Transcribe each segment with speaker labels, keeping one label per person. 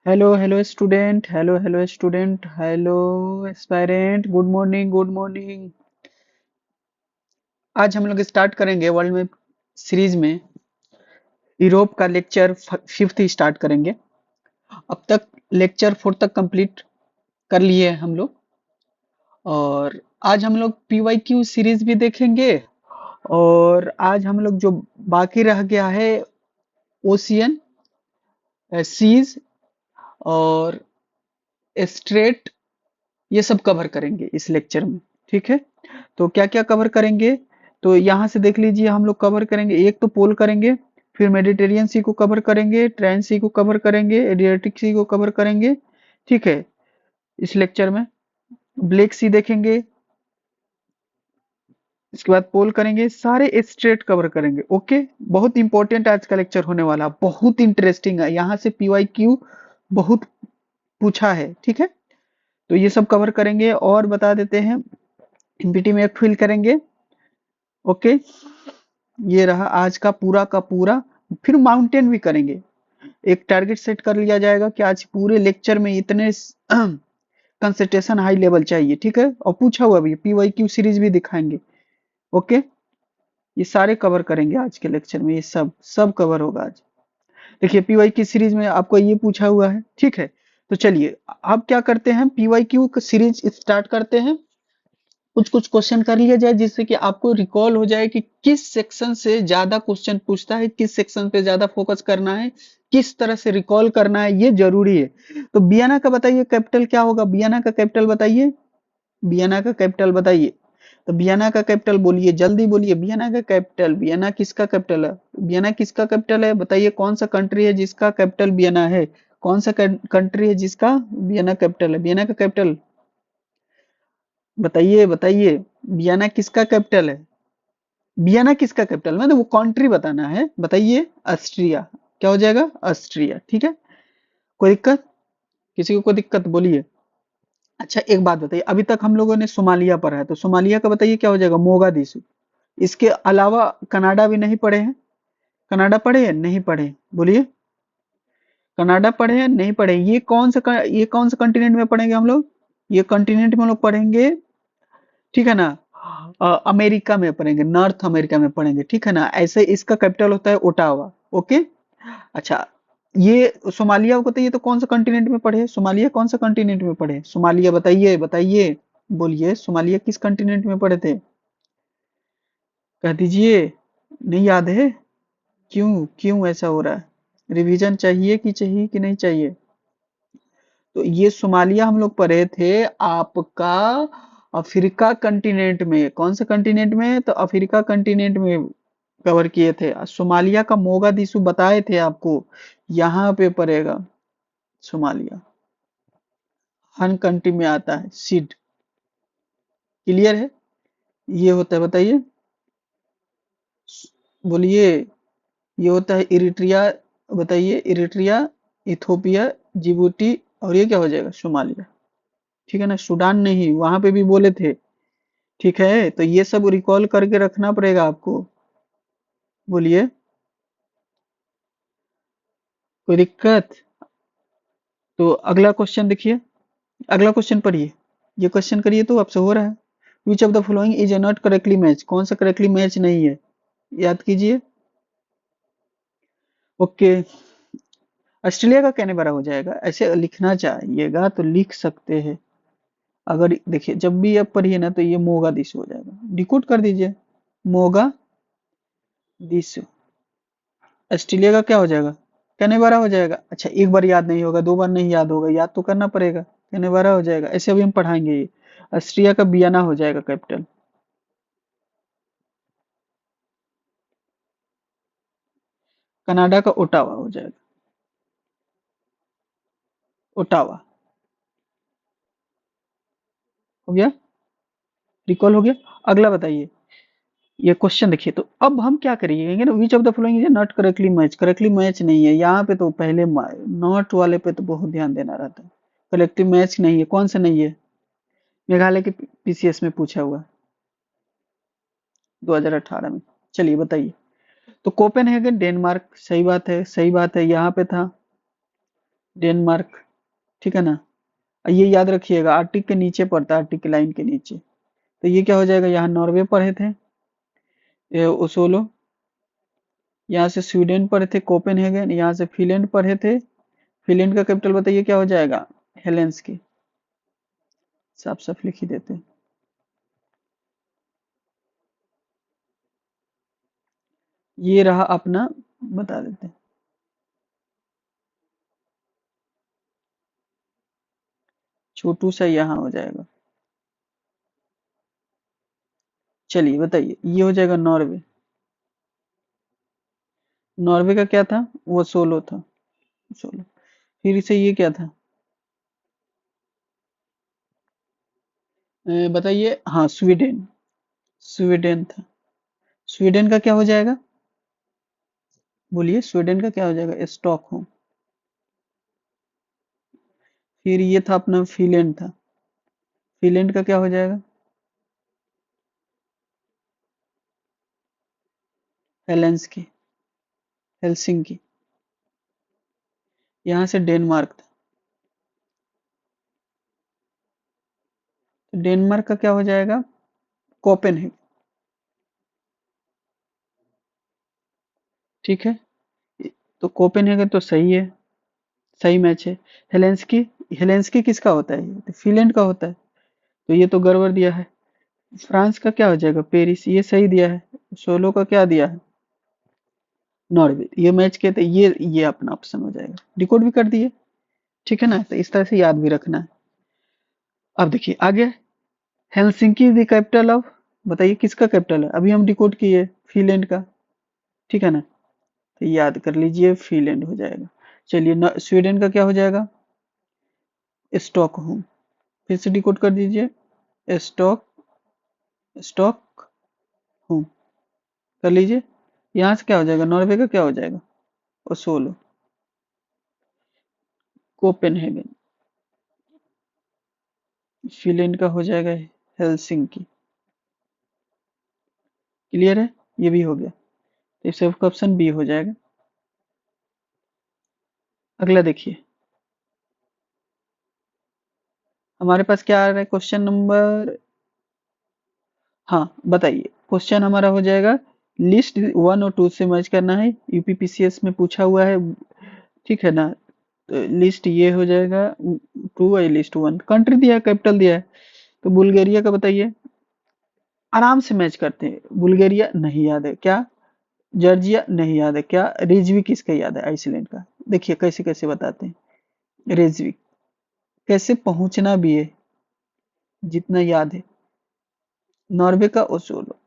Speaker 1: Hello hello student, hello hello student, hello aspirant, good morning, good morning. आज हम लोग start करेंगे world map series में Europe का लेक्चर फिफ्थ स्टार्ट करेंगे। अब तक लेक्चर फोर तक कंप्लीट कर लिए हैं हम लोग। और आज हम लोग पीवाईक्यू सीरीज भी देखेंगे। और आज हम लोग जो बाकी रह गया है ओशियन, सीज और स्ट्रेट, ये सब कवर करेंगे इस लेक्चर में। ठीक है, तो क्या क्या कवर करेंगे? तो यहाँ से देख लीजिए, हम लोग कवर करेंगे, एक तो पोल करेंगे, फिर मेडिटेरियन सी को कवर करेंगे, ट्रांस सी को कवर करेंगे, एडियाटिक सी को कवर करेंगे। ठीक है, इस लेक्चर में ब्लैक सी देखेंगे, इसके बाद पोल करेंगे, सारे स्ट्रेट कवर करेंगे। ओके, बहुत इंपॉर्टेंट आज का लेक्चर होने वाला, बहुत इंटरेस्टिंग है, यहाँ से पीवाईक्यू बहुत पूछा है। ठीक है, तो ये सब कवर करेंगे और बता देते हैं एनपीटी में एक फिल करेंगे। ओके, ये रहा आज का पूरा। फिर माउंटेन भी करेंगे, एक टारगेट सेट कर लिया जाएगा कि आज पूरे लेक्चर में इतने कंसंट्रेशन हाई लेवल चाहिए। ठीक है, और पूछा हुआ भी पीवाईक्यू सीरीज भी दिखाएंगे। ओके, ये सारे कवर करेंगे आज के लेक्चर में, ये सब सब कवर होगा आज। देखिए, पीवाईक्यू सीरीज में आपको ये पूछा हुआ है। ठीक है, तो चलिए अब क्या करते हैं, पीवाईक्यू सीरीज स्टार्ट करते हैं। कुछ कुछ क्वेश्चन कर लिया जाए जिससे कि आपको रिकॉल हो जाए कि किस सेक्शन से ज्यादा क्वेश्चन पूछता है, किस सेक्शन पे ज्यादा फोकस करना है, किस तरह से रिकॉल करना है, ये जरूरी है। तो बियाना का बताइए कैपिटल क्या होगा? बियाना का कैपिटल बताइए, बियाना का कैपिटल बताइए। तो बियाना का कैपिटल बोलिए, जल्दी बोलिए, बियाना का कैपिटल। बियाना किसका कैपिटल है? बियाना किसका कैपिटल है बताइए? कौन सा कंट्री है जिसका कैपिटल बियाना है? कौन सा कंट्री है जिसका बियाना कैपिटल है? बियाना का कैपिटल बताइए, बताइए, बियाना किसका कैपिटल है? वियना किसका कैपिटल, मतलब वो कंट्री बताना है, बताइए। ऑस्ट्रिया। क्या हो जाएगा? ऑस्ट्रिया। ठीक है, कोई दिक्कत? किसी को कोई दिक्कत बोलिए। अच्छा, एक बात बताइए, अभी तक हम लोगों ने सोमालिया पढ़ा है, तो सोमालिया का बताइए क्या हो जाएगा? मोगादिशु। इसके अलावा कनाडा भी नहीं पढ़े हैं? कनाडा पढ़े हैं? नहीं पढ़े हैं? बोलिए, कनाडा पढ़े हैं? नहीं पढ़े? ये कौन सा कंटिनेंट में पढ़ेंगे हम लोग? ये कंटिनेंट में हम लोग पढ़ेंगे, ठीक है ना? अमेरिका में पढ़ेंगे, नॉर्थ अमेरिका में पढ़ेंगे। ठीक है ना? ऐसे इसका कैपिटल होता है ओटावा। ओके, अच्छा, ये सोमालिया को बताइए, तो कौन सा कॉन्टिनेंट में पढ़े? सोमालिया कौन सा कॉन्टिनेंट में पढ़े? सोमालिया बताइए, बताइए, बोलिए, सोमालिया किस कॉन्टिनेंट में पढ़े थे? कह दीजिए, नहीं याद है? क्यों क्यों ऐसा हो रहा है? रिवीजन चाहिए कि नहीं चाहिए? तो ये सोमालिया हम लोग पढ़े थे आपका अफ्रीका कंटिनेंट में। कौन से कंटिनेंट में? तो अफ्रीका कंटिनेंट में कवर किए थे। सोमालिया का मोगादिशु बताए थे आपको, यहाँ पे पड़ेगा सोमालिया, हन कंट्री में आता है, सीड। क्लियर है? ये होता है, बताइए, बोलिए, ये होता है इरिट्रिया। बताइए, इरिट्रिया, इथोपिया, जिबूटी, और ये क्या हो जाएगा? सोमालिया। ठीक है ना? सूडान नहीं, वहां पे भी बोले थे। ठीक है, तो ये सब रिकॉल करके रखना पड़ेगा आपको। बोलिए, कोई दिक्कत? तो अगला क्वेश्चन देखिए, अगला क्वेश्चन पढ़िए, ये क्वेश्चन करिए तो आपसे हो रहा है। विच of the following is not correctly match? कौन सा करेक्टली मैच नहीं है? याद कीजिए। ओके, ऑस्ट्रेलिया का कहने बड़ा हो जाएगा, ऐसे लिखना चाहिएगा तो लिख सकते हैं। अगर देखिए, जब भी आप पढ़िए ना तो ये मोगा दिस हो जाएगा, डिकोड कर दीजिए, मोगा दिस। ऑस्ट्रेलिया का क्या हो जाएगा? कैनेबरा हो जाएगा। अच्छा, एक बार याद नहीं होगा, दो बार नहीं याद होगा, याद तो करना पड़ेगा। कैनेबरा हो जाएगा, ऐसे अभी हम पढ़ाएंगे ये। ऑस्ट्रिया का बियाना हो जाएगा कैपिटल। कनाडा का ओटावा हो जाएगा, ओटावा। हो गया, रिकॉल हो गया। अगला बताइए, ये क्वेश्चन देखिए, तो अब हम क्या करिए ना, विच of the following is not correctly match? Correctly match नहीं है यहाँ पे, तो पहले नॉट वाले पे तो बहुत ध्यान देना रहता है। करेक्टली मैच नहीं है, कौन सा नहीं है? मेघालय के पीसीएस में पूछा हुआ 2018 में। चलिए बताइए। तो कोपेनहेगन डेनमार्क, सही बात है, सही बात है, यहाँ पे था। डेनमार्क, ठीक है ना। और ये याद रखिएगा आर्टिक के नीचे पड़ता है, आर्टिक लाइन के नीचे, तो ये क्या हो जाएगा, यहाँ नॉर्वे पढ़े थे, ये ओसोलो, यहाँ से स्वीडन पढ़े थे कोपेनहेगन, यहाँ से फिनलैंड पढ़े थे, फिनलैंड का कैपिटल बताइए क्या हो जाएगा, हेलेंस्की, साफ साफ लिख ही देते हैं। ये रहा अपना, बता देते हैं, छोटू सा यहाँ हो जाएगा। चलिए बताइए, ये हो जाएगा नॉर्वे, नॉर्वे का क्या था, वो सोलो था, सोलो। फिर से ये क्या था, बताइए, हाँ स्वीडन, स्वीडन था, स्वीडन का क्या हो जाएगा, बोलिए स्वीडन का क्या हो जाएगा, स्टॉकहोम। फिर ये था अपना फिनलैंड था, फिनलैंड का क्या हो जाएगा, हेलेंस्की, हेलसिंकी। यहाँ से डेनमार्क था, तो डेनमार्क का क्या हो जाएगा, कोपेनहेगन, ठीक है। तो कोपेनहेगन तो सही है, सही मैच है। हेलेंस्की, हेलेंस्की किसका होता है, ये तो फिनलैंड का होता है, तो ये तो गड़बड़ दिया है। फ्रांस का क्या हो जाएगा, पेरिस, ये सही दिया है। सोलो का क्या दिया है, नॉर्वे, ये मैच के, तो ये अपना ऑप्शन हो जाएगा, डिकोड भी कर दिए, ठीक है ना। तो इस तरह से याद भी रखना है। अब देखिए आगे, हेलसिंकी द कैपिटल ऑफ, बताइए किसका कैपिटल है, अभी हम डिकोड किए फिनलैंड का, ठीक है ना। तो याद कर लीजिए, फिनलैंड हो जाएगा। चलिए स्वीडन का क्या हो जाएगा, स्टॉकहोम, फिर से डिकोड कर दीजिए, स्टॉक, स्टॉक होम, कर लीजिए। यहाँ से क्या हो जाएगा, नॉर्वे का क्या हो जाएगा, ओसोलो, कोपेनहेगन, फिनलैंड का हो जाएगा हेलसिंकी। क्लियर है, ये भी हो गया, तो इस सबका ऑप्शन बी हो जाएगा। अगला देखिए, हमारे पास क्या आ रहा है, क्वेश्चन नंबर, हाँ बताइए, क्वेश्चन हमारा हो जाएगा, लिस्ट 1 और 2 से मैच करना है, यूपीपीसीएस में पूछा हुआ है, ठीक है ना। तो लिस्ट ये हो जाएगा 2 और लिस्ट 1, कंट्री दिया है, कैपिटल दिया है, तो बुल्गारिया का बताइए, आराम से मैच करते हैं। बुल्गारिया नहीं याद है क्या, जॉर्जिया नहीं याद है क्या, रिजवी किसका याद है, आइसलैंड का। देखिए कैसे कैसे बताते हैं, रिजवी कैसे पहुंचना भी है, जितना याद है। नॉर्वे का ओसोलो,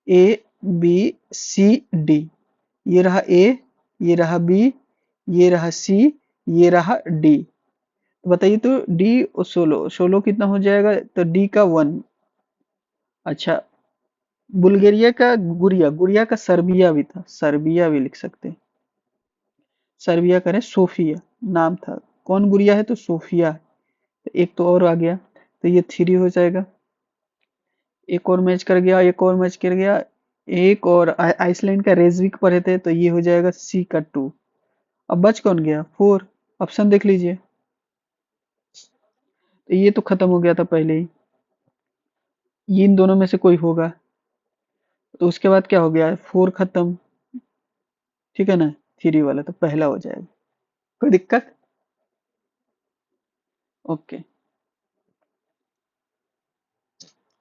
Speaker 1: ए बी सी डी, ये रहा ए, ये रहा बी, ये रहा सी, ये रहा डी, तो बताइए तो डी ओसोलो, सोलो कितना हो जाएगा, तो डी का 1। अच्छा, बुल्गारिया का गुड़िया, गुड़िया का सर्बिया भी था, सर्बिया भी लिख सकते हैं, सर्बिया करें, सोफिया नाम था, कौन गुड़िया है, तो सोफिया, एक तो और आ गया, तो ये 3 हो जाएगा। एक और मैच कर गया, एक और मैच कर गया, एक और आइसलैंड का रेजविक पढ़े थे, तो ये हो जाएगा सी का 2। अब बच कौन गया, 4, ऑप्शन देख लीजिए, तो ये तो खत्म हो गया था पहले ही, ये इन दोनों में से कोई होगा, तो उसके बाद क्या हो गया, 4 खत्म, ठीक है ना, 3 वाला तो पहला हो जाएगा, कोई दिक्कत, ओके।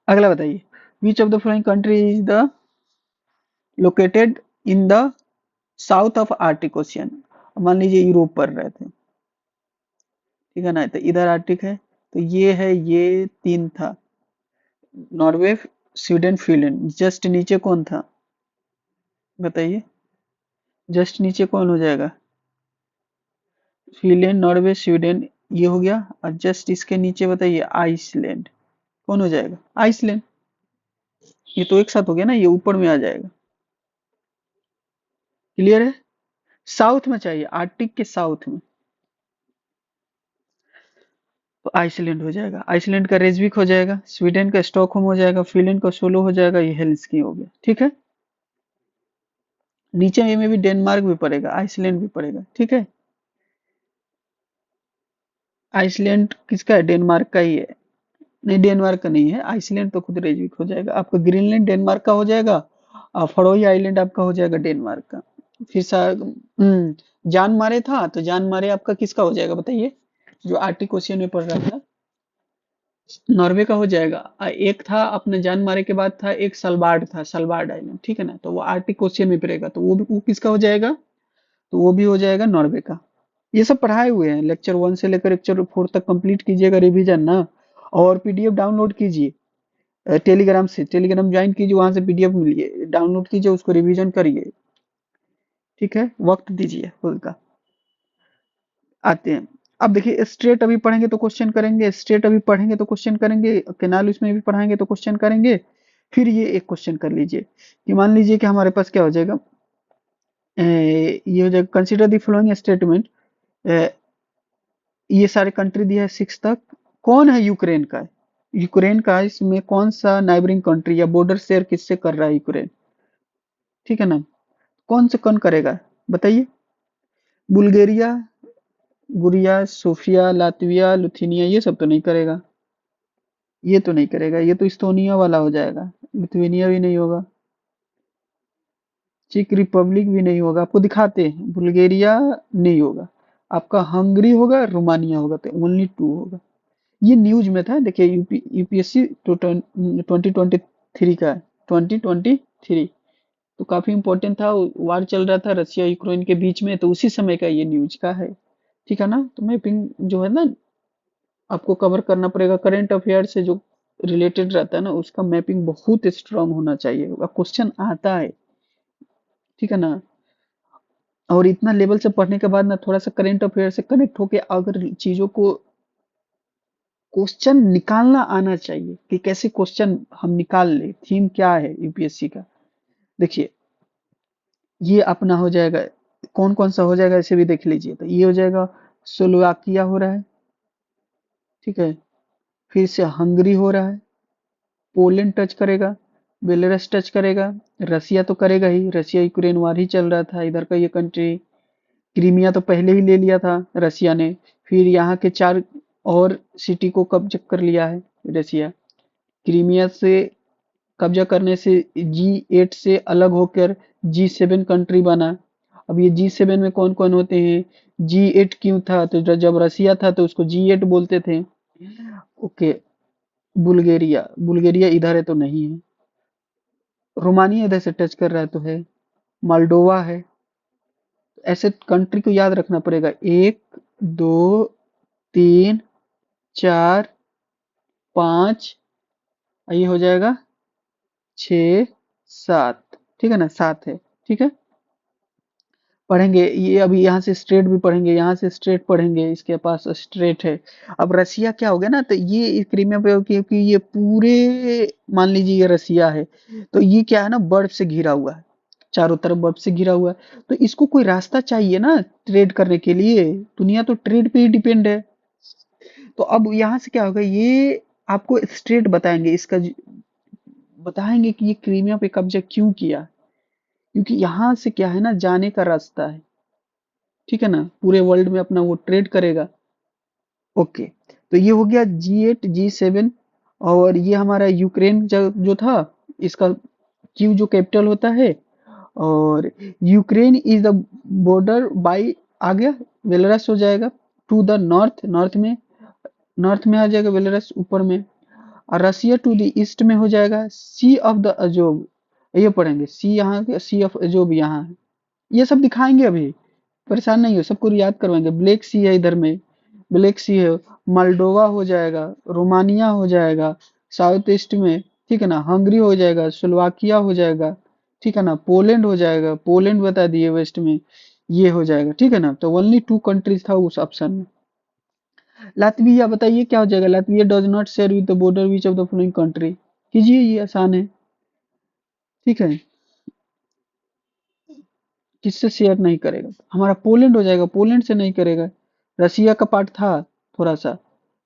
Speaker 1: अगला बताइए, विच of the following country is the located in the south of Arctic ocean, मान लीजिए यूरोप पर रहे थे, ठीक है ना, तो इधर आर्टिक है, तो ये है, ये 3 था, नॉर्वे, स्वीडन, फिनलैंड, जस्ट नीचे कौन था, बताइए, जस्ट नीचे कौन हो जाएगा, फिनलैंड, नॉर्वे, स्वीडन, ये हो गया, और जस्ट इसके नीचे बताइए आइसलैंड, कौन हो जाएगा, आइसलैंड, ये तो एक साथ हो गया ना, ये ऊपर में आ जाएगा। क्लियर है, साउथ में चाहिए, आर्टिक के साउथ में, तो आइसलैंड हो जाएगा, आइसलैंड का रेजविक हो जाएगा, स्वीडन का स्टॉकहोम हो जाएगा, फिनलैंड का सोलो हो जाएगा, ये हेल्सिंकी हो गया, ठीक है। नीचे में भी डेनमार्क भी पड़ेगा, आइसलैंड भी पड़ेगा, ठीक है। आइसलैंड किसका है? डेनमार्क का ही है। नहीं, डेनमार्क का नहीं है, आइसलैंड तो खुद रेजिक हो जाएगा आपका। ग्रीनलैंड डेनमार्क का हो जाएगा और फरोई आइलैंड आपका हो जाएगा डेनमार्क का। फिर जान मारे था, तो जान मारे आपका किसका हो जाएगा बताइए? जो आर्टिक ओशियन में पढ़ रहा था, नॉर्वे का हो जाएगा। एक था अपने जान मारे के बाद था एक सलबार्ड था, सलबार्ड आइलैंड, ठीक है ना, तो वो आर्टिक ओशियन में पड़ेगा, तो वो किसका हो जाएगा? तो वो भी हो जाएगा नॉर्वे का। ये सब पढ़ाए हुए हैं, लेक्चर 1 से लेकर लेक्चर 4 तक कंप्लीट कीजिएगा रिवीजन ना। और पीडीएफ डाउनलोड कीजिए टेलीग्राम से, टेलीग्राम ज्वाइन कीजिए, वहां से पीडीएफ मिलिए, डाउनलोड कीजिए, उसको रिवीजन करिए। ठीक है, वक्त दीजिए खुद का। आते हैं। अब देखिए, स्ट्रेट अभी पढ़ेंगे तो क्वेश्चन करेंगे, स्ट्रेट अभी पढ़ेंगे तो क्वेश्चन करेंगे, केनाल उसमें भी पढ़ाएंगे तो क्वेश्चन करेंगे। फिर ये एक क्वेश्चन कर लीजिए कि मान लीजिए कि हमारे पास क्या हो जाएगा, ये हो जाएगा कंसिडर द फॉलोइंग स्टेटमेंट। ये सारे कंट्री दिया है 6 तक। कौन है यूक्रेन का? यूक्रेन का इसमें कौन सा नाइबरिंग कंट्री या बॉर्डर शेयर किससे कर रहा है यूक्रेन? ठीक है ना, कौन से कौन करेगा बताइए? बुल्गारिया, गुरिया, सोफिया, लातविया, लिथुआनिया, ये सब तो नहीं करेगा। ये तो नहीं करेगा, ये तो इस्तोनिया वाला हो जाएगा। लिथुआनिया भी नहीं होगा, चेक रिपब्लिक भी नहीं होगा, आपको दिखाते हैं, बुल्गारिया नहीं होगा, आपका हंगरी होगा, रोमानिया होगा, तो ओनली 2 होगा। ये न्यूज में था, देखिए यूपीएससी 2023 का है, 2023, तो काफी इंपॉर्टेंट था। वार चल रहा था रसिया यूक्रेन के बीच में, तो उसी समय का ये न्यूज का है। ठीक है ना, तो मैपिंग जो है ना, आपको कवर करना पड़ेगा, करंट अफेयर से जो रिलेटेड रहता है ना, उसका मैपिंग बहुत स्ट्रांग होना चाहिए, क्वेश्चन आता है। ठीक है ना, और इतना लेवल से पढ़ने के बाद ना थोड़ा सा करंट अफेयर से कनेक्ट होके अगर चीजों को क्वेश्चन निकालना आना चाहिए कि कैसे क्वेश्चन हम निकाल ले, थीम क्या है यूपीएससी का। देखिए, ये अपना हो जाएगा, कौन कौन सा हो जाएगा इसे भी देख लीजिए, तो ये हो जाएगा स्लोवाकिया हो रहा है, ठीक है, फिर से हंगरी हो रहा है, पोलैंड टच करेगा, बेलारूस टच करेगा, रसिया तो करेगा ही, रसिया यूक्रेन वार ही चल रहा था इधर का ये कंट्री। क्रीमिया तो पहले ही ले लिया था रसिया ने। फिर यहाँ के 4 और सिटी को कब्जा कर लिया है रसिया। क्रीमिया से कब्जा करने से G8 से अलग होकर G7 कंट्री बना। अब ये G7 में कौन कौन होते हैं? G8 क्यों था? तो जब रसिया था तो उसको G8 बोलते थे। ओके, बुल्गारिया, बुल्गारिया इधर है तो नहीं है, रोमानिया इधर से टच कर रहा है तो है, मोल्डोवा है। ऐसे कंट्री को याद रखना पड़ेगा, 1 2 3 4 5, ये हो जाएगा 6 7, ठीक है ना, 7 है। ठीक है, पढ़ेंगे ये, अभी यहाँ से स्ट्रेट भी पढ़ेंगे, यहाँ से स्ट्रेट पढ़ेंगे, इसके पास स्ट्रेट है। अब रसिया क्या हो गया ना, तो ये क्रीमिया पे, क्योंकि ये पूरे, मान लीजिए ये रसिया है, तो ये क्या है ना, बर्फ से घिरा हुआ है, चारों तरफ बर्फ से घिरा हुआ है, तो इसको कोई रास्ता चाहिए ना ट्रेड करने के लिए। दुनिया तो ट्रेड पे ही डिपेंड है। तो अब यहाँ से क्या होगा, ये आपको स्ट्रेट बताएंगे, बताएंगे कि ये क्रीमिया पे कब्जा क्यों किया, क्योंकि यहाँ से क्या है ना, जाने का रास्ता है। ठीक है ना, पूरे वर्ल्ड में अपना वो ट्रेड करेगा। ओके, तो ये हो गया G8 G7। और ये हमारा यूक्रेन जो था, इसका क्यू जो कैपिटल होता है। और Ukraine is the border by, आ गया, बेलारूस हो जाएगा, टू द नॉर्थ, नॉर्थ में आ जाएगा बेलारूस ऊपर में। और रसिया टू द ईस्ट में हो जाएगा सी ऑफ द अजोब, ये पढ़ेंगे, सी यहाँ के, सी ऑफ अजोब यहाँ है। ये सब दिखाएंगे अभी, परेशान नहीं हो, सबको याद करवाएंगे। ब्लैक सी है इधर में, ब्लैक सी है, मोल्डोवा हो जाएगा, रोमानिया हो जाएगा साउथ ईस्ट में, ठीक है ना, हंगरी हो जाएगा, स्लोवाकिया हो जाएगा, ठीक है ना, पोलैंड हो जाएगा, पोलैंड बता दिए वेस्ट में, ये हो जाएगा। ठीक है ना, तो ओनली 2 कंट्रीज था उस ऑप्शन में। लातविया बताइए क्या हो जाएगा? Latvia does not share with the border which of the following country? कीजिए, ये आसान है। ठीक है, किससे शेयर नहीं करेगा? हमारा पोलैंड हो जाएगा, पोलैंड से नहीं करेगा। रसिया का पार्ट था थोड़ा सा,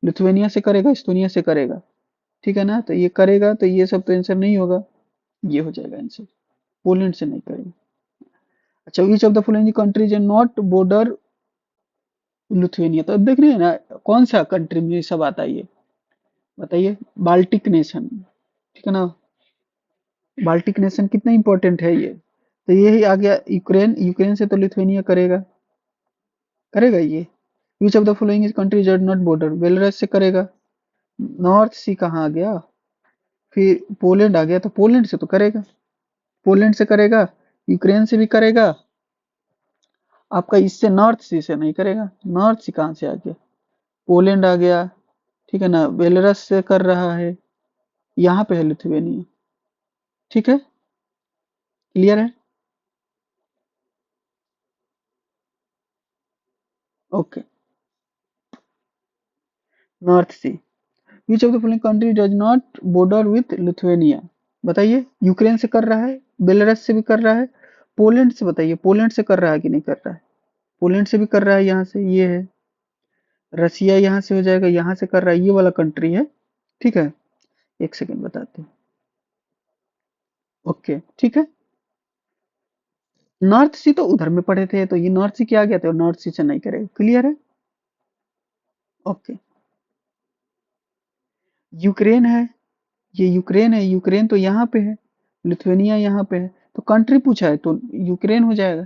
Speaker 1: लिथुआनिया से करेगा, एस्टोनिया से करेगा। ठीक है ना, तो ये करेगा, तो ये सब तो आंसर नहीं होगा, ये हो जाएगा आंसर, पोलैंड से नहीं करेगा। अच्छा, विच of the following countries not border Lithuania. तो देख रहे हैं ना कौन सा कंट्री में ये सब आता है ये बताइए। बाल्टिक नेशन, ठीक है ना। बाल्टिक नेशन कितना इंपॉर्टेंट है ये। तो यही आ गया यूक्रेन। यूक्रेन से तो लिथुएनिया करेगा, करेगा ये। Which of the following is countries are not border, Belarus से करेगा। नॉर्थ सी कहाँ आ गया, फिर पोलैंड आ गया, तो पोलैंड से तो करेगा, पोलैंड से करेगा। यूक्रेन से भी करेगा, आपका इससे नॉर्थ सी से नहीं करेगा। नॉर्थ सी कहाँ से आ गया, पोलैंड आ गया, ठीक है ना। बेलारूस से कर रहा है, यहाँ पे है लिथुएनिया, ठीक है। क्लियर है, okay. North Sea. Which of the following country does not border with Lithuania, बताइए। यूक्रेन से कर रहा है, बेलारूस से भी कर रहा है, पोलैंड से बताइए, पोलैंड से कर रहा है कि नहीं कर रहा है। पोलैंड से भी कर रहा है, यहाँ से ये है। रसिया यहाँ से हो जाएगा, यहाँ से कर रहा है, ये वाला कंट्री है, ठीक है। एक सेकंड बताते हैं, ओके ठीक है। नॉर्थ सी तो उधर में पढ़े थे, तो ये नॉर्थ सी क्या आ गया था, नॉर्थ सी से नहीं करेगा। क्लियर है, ओके। यूक्रेन है, ये यूक्रेन है, यूक्रेन तो यहाँ पे है, लिथुएनिया यहाँ पे है, तो कंट्री पूछा है तो यूक्रेन हो जाएगा।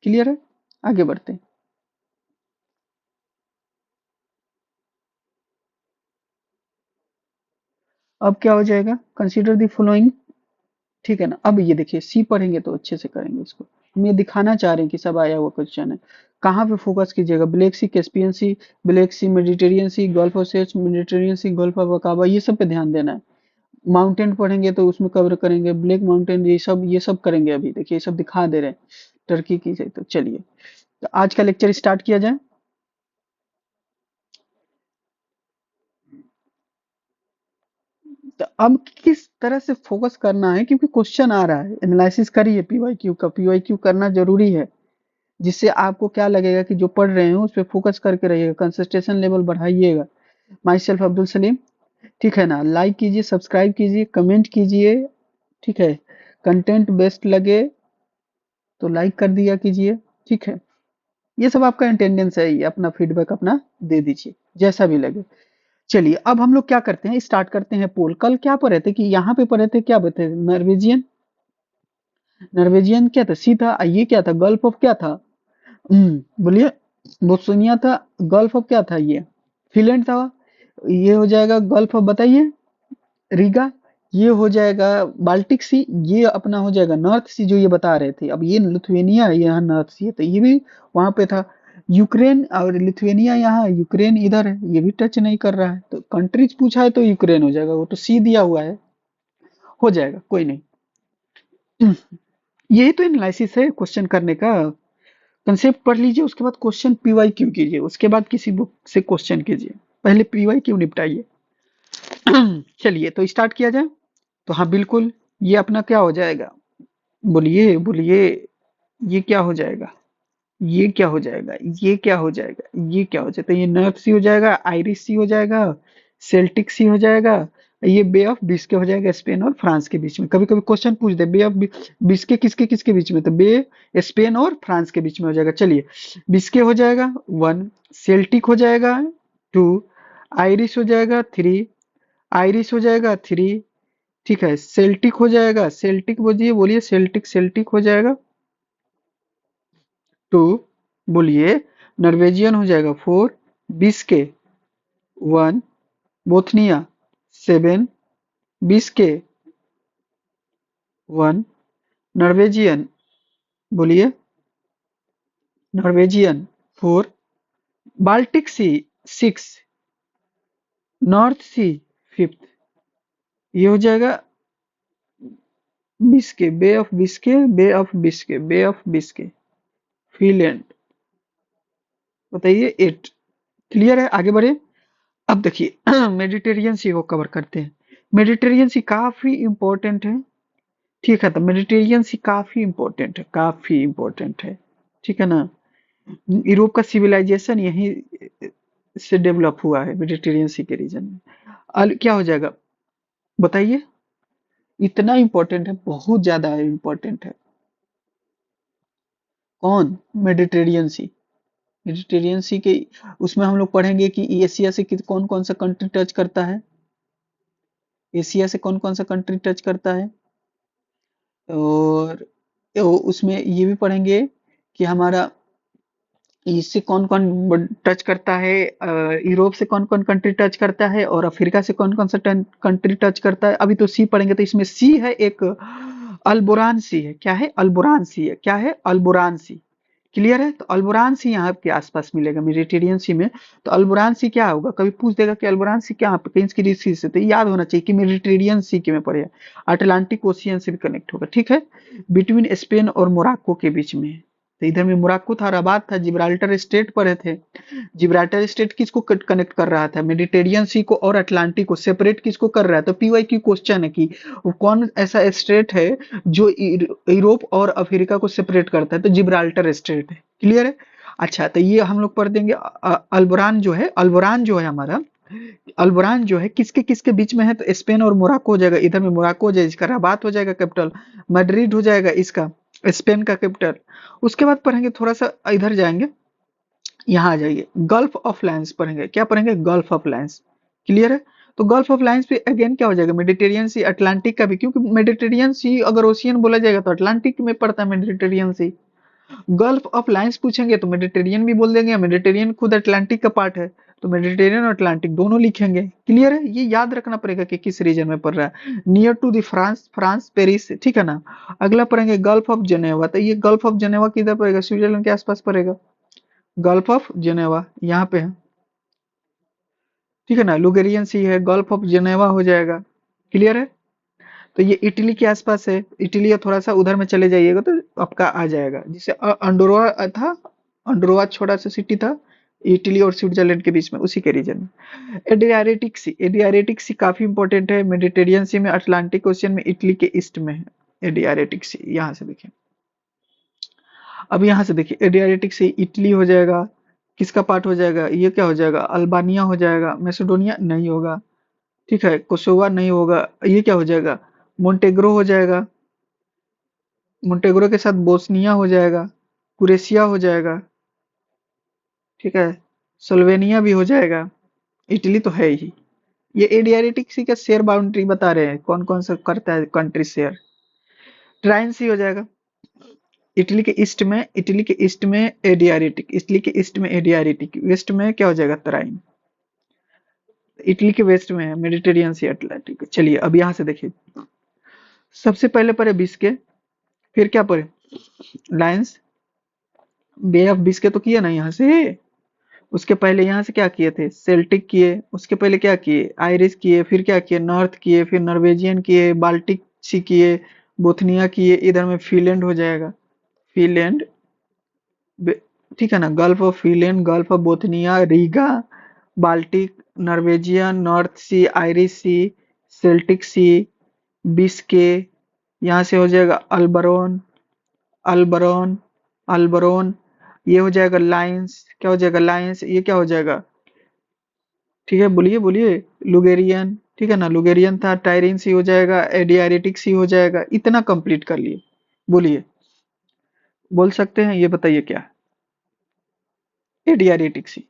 Speaker 1: क्लियर है, आगे बढ़ते हैं। अब क्या हो जाएगा, कंसीडर द फॉलोइंग, ठीक है ना। अब ये देखिए सी पढ़ेंगे तो अच्छे से करेंगे इसको। हम ये दिखाना चाह रहे हैं कि सब आया हुआ क्वेश्चन है। कहाँ पे फोकस कीजिएगा, Black Sea, Caspian Sea, Black Sea, Mediterranean Sea, Gulf of Suez, Mediterranean Sea, Gulf of Aqaba, ये सब पे ध्यान देना है। माउंटेन पढ़ेंगे तो उसमें कवर करेंगे, ब्लैक माउंटेन, ये सब करेंगे। अभी देखिए ये सब दिखा दे रहे हैं टर्की की से। तो चलिए, तो आज का लेक्चर स्टार्ट किया जाए। तो अब किस तरह से फोकस करना है, क्योंकि क्वेश्चन आ रहा है, एनालिसिस करिए पीवाई क्यू का। पीवाई क्यू करना जरूरी है, जिससे आपको क्या लगेगा कि जो पढ़ रहे हैं उस पर फोकस करके रहिएगा, कंसंट्रेशन लेवल बढ़ाइएगा। माई सेल्फ अब्दुल सलीम, ठीक है ना। लाइक कीजिए, सब्सक्राइब कीजिए, कमेंट कीजिए, ठीक है। कंटेंट बेस्ट लगे तो लाइक कर दिया कीजिए, ठीक है। ये सब आपका अटेंडेंस है, ये अपना फीडबैक अपना दे दीजिए जैसा भी लगे। चलिए अब हम लोग क्या करते हैं, स्टार्ट करते हैं पोल। कल क्या पढ़े थे कि यहाँ पे पढ़े थे, क्या पढ़े थे, नॉर्वेजियन। नॉर्वेजियन क्या था, सी था। ये क्या था, गल्फ ऑफ क्या था, बोलिए। बोस्निया था। गल्फ ऑफ क्या था ये, फिनलैंड था। ये हो जाएगा गल्फ ऑफ, बताइए, रीगा। ये हो जाएगा बाल्टिक सी। ये अपना हो जाएगा नॉर्थ सी, जो ये बता रहे थे। अब ये लिथुएनिया है, यहाँ नॉर्थ सी है, तो ये भी वहां पे था। यूक्रेन और लिथुएनिया यहाँ, यूक्रेन इधर है, ये भी टच नहीं कर रहा है। तो कंट्रीज पूछा है तो यूक्रेन हो जाएगा, वो तो सी दिया हुआ है, हो जाएगा, कोई नहीं। यही तो एनालिसिस है क्वेश्चन करने का। कंसेप्ट पढ़ लीजिए, उसके बाद क्वेश्चन पीवाई क्यू कीजिए, उसके बाद किसी बुक से क्वेश्चन कीजिए, पहले पीवाई क्यू निपटाइए। चलिए तो स्टार्ट किया जाए। तो हाँ बिल्कुल, ये अपना क्या हो जाएगा, बोलिए बोलिए। ये क्या हो जाएगा, ये क्या हो जाएगा, ये क्या हो जाएगा, ये क्या हो जाएगा, तो ये नॉर्थ सी हो जाएगा, आयरिश सी हो जाएगा, सेल्टिक सी हो जाएगा। ये बे ऑफ बिस्के हो जाएगा, स्पेन और फ्रांस के बीच में। कभी कभी क्वेश्चन पूछ दे, बे ऑफ बिस्के किसके किसके बीच में, तो बे स्पेन और फ्रांस के बीच में हो जाएगा। चलिए, बिस्के हो जाएगा 1, सेल्टिक हो जाएगा 2, आयरिश हो जाएगा 3, आयरिश हो जाएगा 3, ठीक है। सेल्टिक हो जाएगा, सेल्टिक बोलिए बोलिए, सेल्टिक सेल्टिक हो जाएगा 2, बोलिए। नॉर्वेजियन हो जाएगा 4, बिस्के 1, बोथनिया 7, बिस्के 1, नॉर्वेजियन, बोलिए, Norwegian 4, Baltic Sea 6, North Sea 5, ये हो जाएगा Biscay, Bay of Biscay, Bay of Biscay, Bay of Biscay, Finland, बताइए 8। क्लियर है, आगे बढ़े। अब देखिए मेडिटेरियन सी को कवर करते हैं। मेडिटेरियन सी काफी इंपॉर्टेंट है, ठीक है। तो मेडिटेरियन सी काफी इंपॉर्टेंट है, काफी इंपॉर्टेंट है, ठीक है ना। यूरोप का सिविलाइजेशन यहीं से डेवलप हुआ है, मेडिटेरियन सी के रीजन में। क्या हो जाएगा, बताइए। इतना इंपॉर्टेंट है, बहुत ज्यादा इंपॉर्टेंट है। कौन, मेडिटेरियन सी, मेडिटेरियन सी के उसमें हम लोग पढ़ेंगे कि एशिया से कौन कौन सा कंट्री टच करता है, एशिया से कौन कौन सा कंट्री टच करता है, और उसमें ये भी पढ़ेंगे कि हमारा इससे कौन कौन टच करता है, यूरोप से कौन कौन कंट्री टच करता है, और अफ्रीका से कौन कौन सा कंट्री टच करता है। अभी तो सी पढ़ेंगे, तो इसमें सी है एक, अल्बुरान सी है। क्या है? अल्बुरान सी है। क्या है? अल्बुरान सी। क्लियर है? तो अल्बुरान सी यहाँ के आसपास मिलेगा मेडिटेरियन सी में। तो अल्बुरान सी क्या होगा, कभी पूछ देगा कि अल्बुरान सी क्या पे किसकी सी से, तो याद होना चाहिए कि मेडिटेरियन सी के में पड़े, अटलांटिक ओशियन से भी कनेक्ट होगा। ठीक है, बिटवीन स्पेन और मोरक्को के बीच में। तो इधर में मोरक्को था, रबात था, जिब्राल्टर स्टेट पड़े थे। जिब्राल्टर स्टेट किसको कनेक्ट कर रहा था? मेडिटेरियन सी को और अटलांटिक को सेपरेट किसको कर रहा है? तो पीवाई की क्वेश्चन है कि वो कौन ऐसा स्टेट है जो यूरोप और अफ्रीका को सेपरेट करता है? तो जिब्राल्टर स्टेट है। क्लियर है? अच्छा, तो ये हम लोग पढ़ देंगे। अल्बुरान जो है, अल्बुरान जो है हमारा, अल्बुरान जो है किसके किसके बीच में है? तो स्पेन और मोरक्को हो जाएगा। इधर में मोरक्को हो जाएगा, इसका रबात हो जाएगा कैपिटल, मैड्रिड हो जाएगा इसका स्पेन का कैपिटल। उसके बाद पढ़ेंगे, थोड़ा सा इधर जाएंगे, यहाँ आ जाइए, गल्फ ऑफ लायंस पढ़ेंगे। क्या पढ़ेंगे? Gulf of Lions. क्लियर है? तो गल्फ ऑफ लायंस पे अगेन क्या हो जाएगा? मेडिटेरियन सी, अटलांटिक का भी, क्योंकि मेडिटेरियन सी अगर ओशियन बोला जाएगा तो अटलांटिक में पड़ता है Mediterranean Sea. Gulf of Lions पूछेंगे तो मेडिटेरियन भी बोल देंगे, मेडिटेरियन खुद अटलांटिक का पार्ट है, तो मेडिटेरियन और अटलांटिक दोनों लिखेंगे। क्लियर है? ये याद रखना पड़ेगा कि किस रीजन में पड़ रहा है। Near to the France, France Paris, ठीक है ना। अगला पढ़ेंगे गल्फ ऑफ जनेवा। तो ये गल्फ ऑफ जनेवा किधर पड़ेगा? स्विट्जरलैंड के आसपास पड़ेगा। गल्फ ऑफ जेनेवा यहाँ पे है, ठीक है ना। लुगेरियन सी है, गल्फ ऑफ जेनेवा हो जाएगा। क्लियर है? तो ये इटली के आसपास है। इटली या थोड़ा सा उधर में चले जाइएगा तो आपका आ जाएगा, जिसे अंडोरा था, अंडोरा छोटा सा सिटी था इटली और स्विट्जरलैंड के बीच में, उसी के रीजन में। एडियारेटिक सी, एडियारेटिक सी काफी इंपॉर्टेंट है, मेडिटेरियन सी में, अटलांटिक ओशियन में, इटली के ईस्ट में है एडियारेटिक सी। यहाँ से देखिए, अब यहाँ से देखिए, एडियारेटिक से इटली हो जाएगा, किसका पार्ट हो जाएगा? ये क्या हो जाएगा? अल्बानिया हो जाएगा। मैसेडोनिया नहीं होगा, ठीक है। कोसोवा नहीं होगा। ये क्या हो जाएगा? मोन्टेग्रो हो जाएगा। मोन्टेग्रो के साथ बोस्निया हो जाएगा, कुरेशिया हो जाएगा, ठीक है। स्लोवेनिया भी हो जाएगा। इटली तो है ही। ये एडियारेटिक सी का शेयर बाउंड्री बता रहे हैं, कौन कौन सा करता है कंट्री शेयर। ट्राइन सी हो जाएगा। इटली के ईस्ट में, इटली के ईस्ट में एडियारेटिक, इटली के ईस्ट में एडियारेटिक, वेस्ट में क्या हो जाएगा? तराइन। इटली के वेस्ट में है मेडिटेरियन सी, अटलांटिक। चलिए अब यहाँ से देखिए, सबसे पहले पढ़े बिस्के, फिर क्या पढ़े? लायंस, बे ऑफ बिस्के तो किया ना यहाँ से। उसके पहले यहाँ से क्या किए थे? सेल्टिक किए। उसके पहले क्या किए? आयरिश किए। फिर क्या किए? नॉर्थ किए। फिर नॉर्वेजियन किए, बाल्टिक सी किए, बोथनिया किए। इधर में फिनलैंड हो जाएगा, फिनलैंड, ठीक है ना। Gulf of Finland, Gulf of Bothnia, Riga, Baltic, Norwegian, North Sea, Irish Sea, Celtic Sea, Biscay. यहाँ से हो जाएगा अल्बरोन, अल्बरोन, अल्बरोन। ये हो जाएगा लाइंस। क्या हो जाएगा? लाइंस। ये क्या हो जाएगा? ठीक है, बोलिए बोलिए। लुगेरियन, ठीक है ना। लुगेरियन था। टायरिन सी हो जाएगा, एडियारेटिक सी हो जाएगा। इतना कंप्लीट कर लिए। बोलिए, बोल सकते हैं? ये बताइए क्या? एडियारेटिक सी।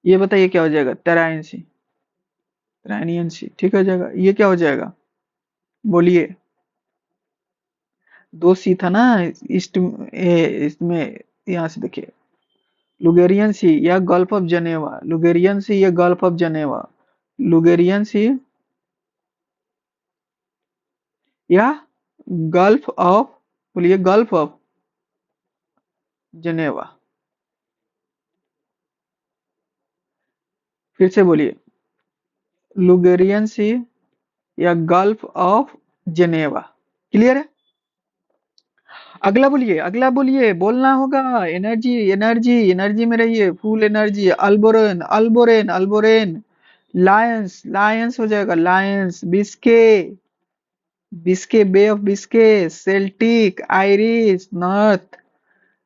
Speaker 1: ये बताइए क्या हो जाएगा? टेराइन सी, टेरानियन सी, ठीक हो जाएगा। ये क्या हो जाएगा? बोलिए। दो सी था ना ईस्ट, इसमें, यहाँ से देखिए, लुगेरियन सी या गल्फ ऑफ जनेवा, लुगेरियन सी या गल्फ ऑफ जनेवा, लुगेरियन सी या गल्फ ऑफ, बोलिए, गल्फ ऑफ जनेवा। फिर से बोलिए, लुगेरियन सी या गल्फ ऑफ जनेवा। क्लियर है? अगला बोलिए, अगला बोलिए, बोलना होगा। एनर्जी, एनर्जी, एनर्जी में रहिए, full energy. Alboran, Alboran, Alboran. Lions, Lions हो जाएगा, Lions. Biscay, Biscay, Bay of Biscay, Celtic, Irish, North,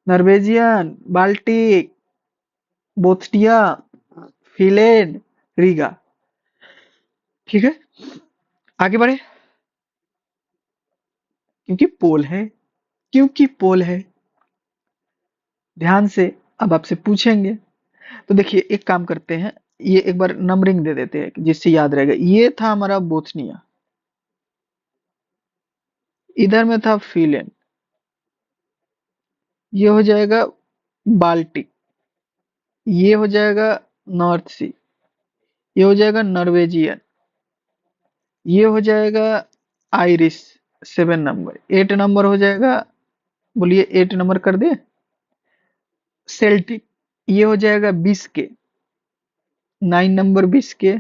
Speaker 1: Norwegian, Baltic, Bothnia, Finland, Riga. ठीक है, आगे बढ़े, क्योंकि पोल है, क्योंकि पोल है। ध्यान से। अब आपसे पूछेंगे, तो देखिए एक काम करते हैं, ये एक बार नंबरिंग दे देते हैं जिससे याद रहेगा। ये था हमारा बोथनिया, इधर में था फिनलैंड, ये हो जाएगा बाल्टिक, ये हो जाएगा नॉर्थ सी, ये हो जाएगा नॉर्वेजियन, ये हो जाएगा आयरिश। 7 नंबर, 8 नंबर हो जाएगा, बोलिए 8 नंबर कर दे, सेल्टिक, ये हो जाएगा बिस्के। 9 नंबर बिस्के,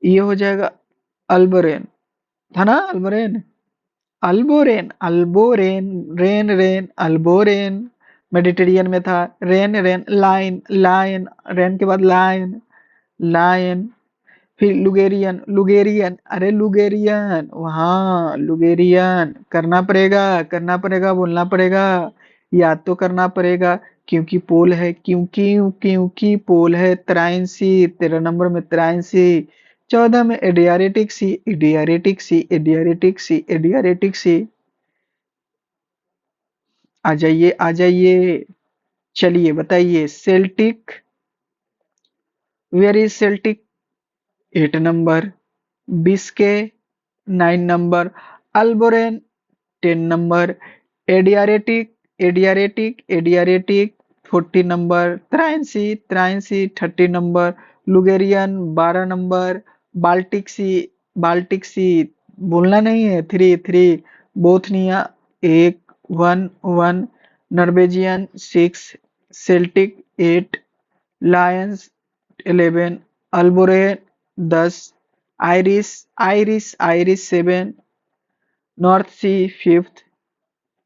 Speaker 1: ये हो जाएगा अल्बरेन, था ना अल्बरेन, अल्बोरेन, अल्बोरेन, रेन रेन अल्बोरेन। मेडिटेरियन में था rain rain line line, rain के बाद लाइन लाइन। फिर लुगेरियन, लुगेरियन, अरे लुगेरियन, वहाँ लुगेरियन करना पड़ेगा, बोलना पड़ेगा, याद तो करना पड़ेगा। क्योंकि पोल है, क्योंकि क्योंकि पोल है। त्राइनसी, 13 नंबर में त्राइनसी। 14 में एडियारेटिक सी, एडियारेटिक सी, एडियारेटिक सी, एडियारेटिक सी। आ जाइए आ जाइए, चलिए बताइए Celtic, where is Celtic? 8 number, Biscay 9 number, Alboran 10 number, Adriatic, Adriatic, Adriatic 14 number, Tyrrhenian, Tyrrhenian 30 number, Ligurian 12 number, Baltic Sea, Baltic Sea बोलना नहीं है, 3 3, Bothnia 1 1 1, Norwegian 6, Celtic 8, Lions 11, Alboran 10, Irish, Irish Irish 7, North Sea 5th,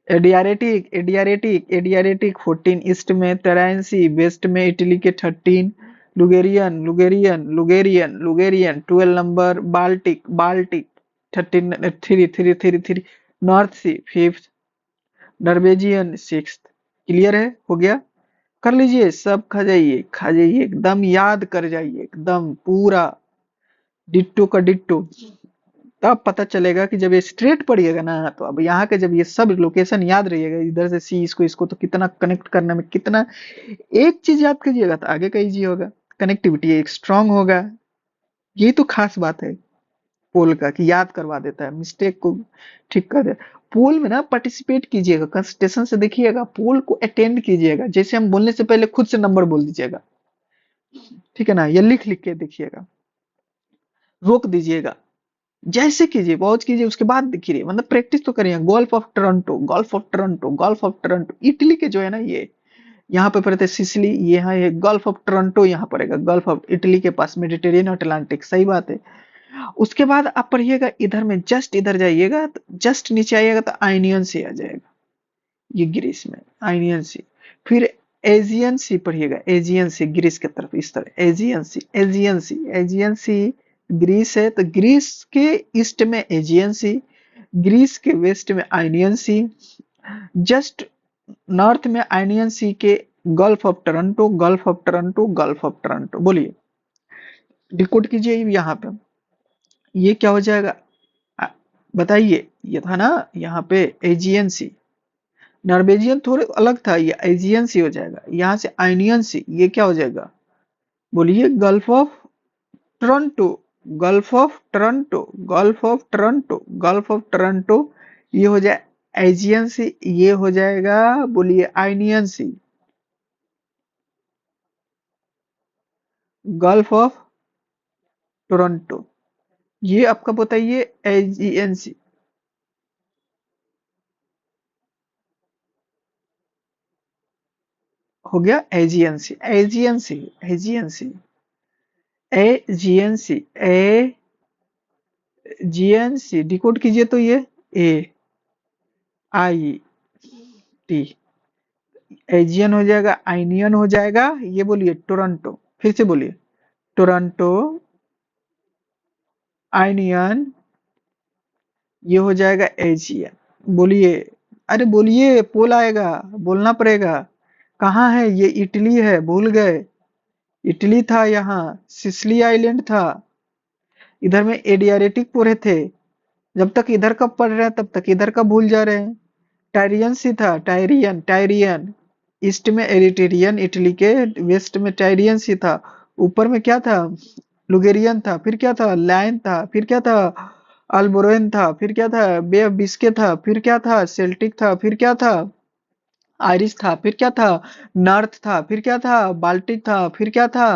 Speaker 1: Adriatic, Adriatic, Adriatic 14, east में Tyrrhenian, west में Italy के 13, Ligurian, लुगेरियन, लुगेरियन, लुगेरियन 12 number, Baltic, Baltic 13, 3 north Sea 5th, Norwegian 6th। Clear है, हो गया? कर लीजिए, सब खा जाइए, एकदम याद कर जाइए, एकदम पूरा डिट्टो का डिट्टो। तब पता चलेगा कि जब ये स्ट्रेट पढ़िएगा ना, तो अब यहाँ के जब ये सब लोकेशन याद रहिएगा, इधर से सी इसको इसको, तो कितना कनेक्ट करने में कितना, एक चीज याद कीजिएगा तो आगे का इजी होगा, कनेक्टिविटी एक स्ट्रांग होगा। यही तो खास बात है पोल का, कि याद करवा देता है, मिस्टेक को ठीक कर दे। पोल में ना पार्टिसिपेट कीजिएगा, कंसंट्रेशन से देखिएगा, पोल को अटेंड कीजिएगा, जैसे हम बोलने से पहले खुद से नंबर बोल दीजिएगा, ठीक है ना, या लिख लिख के देखिएगा, रोक दीजिएगा, जैसे कीजिए, पॉज कीजिए, उसके बाद देखिए, मतलब प्रैक्टिस तो करिए। Golf of Toronto, golf of Toronto, golf of Toronto, Italy के जो है ना ये, यहाँ पे पड़ते सिसिली, यहाँ ये गोल्फ ऑफ टोरंटो यहाँ पड़ेगा, गोल्फ ऑफ इटली के पास, मेडिटेरियन और अटलांटिक, सही बात है। उसके बाद आप पढ़िएगा, इधर में जस्ट इधर जाइएगा, तो जस्ट नीचे आइएगा तो आइनियन सी आ जाएगा, ये ग्रीस में आइनियन सी। फिर एजियन सी पढ़िएगा, एजियन सी ग्रीस की तरफ, इस तरह एजियन सी, एजियन सी, एजियन सी ग्रीस है, तो ग्रीस के ईस्ट में एजियन सी, ग्रीस के वेस्ट में आइनियन सी, जस्ट नॉर्थ में आइनियन सी के gulf of Toronto, gulf of Toronto, gulf of Toronto. बोलिए, डिकोड कीजिए यहाँ पे, ये क्या हो जाएगा? आ, बताइए, ये था ना यहाँ पे एजियन सी, नॉर्वेजियन थोड़े अलग था, ये एजियन सी हो जाएगा, यहाँ से आइनियन सी, ये क्या हो जाएगा? बोलिए, gulf of Toronto, gulf of Toronto, gulf of Toronto, gulf of Toronto, ये हो जाए एजियन सी, ये हो जाएगा, बोलिए आइनियन सी, गल्फ ऑफ टोरंटो, ये आपका बताइए एजियन सी, हो गया एजियन सी, एजियन सी, एजियन सी, एजियन सी, एजियन सी, डिकोड कीजिए तो ये ए आई टी, एजियन हो जाएगा, आइनियन हो जाएगा, ये बोलिए टोरंटो, फिर से बोलिए, टोरंटो, आइनियन, ये हो जाएगा एजियन। बोलिए, अरे बोलिए, पोल आएगा, बोलना पड़ेगा। कहाँ है ये? इटली है, भूल गए, इटली था यहाँ, सिसिली आइलैंड था, इधर में एडियारेटिक पढ़े थे, जब तक इधर का पढ़ रहे हैं तब तक इधर का भूल जा रहे हैं। टायरियन सी था, टायरियन, टायरियन, ईस्ट में एरिटेरियन इटली के, वेस्ट में टाइरियन सी था, ऊपर में क्या था, लुगेरियन था, फिर क्या था, लायन था, फिर क्या था, अल्बोरेन था, फिर क्या था, बे ऑफ बिस्के था, फिर क्या था, सेल्टिक था, फिर क्या था, आयरिश था, फिर क्या था, नॉर्थ था, फिर क्या था, बाल्टिक था, फिर क्या था,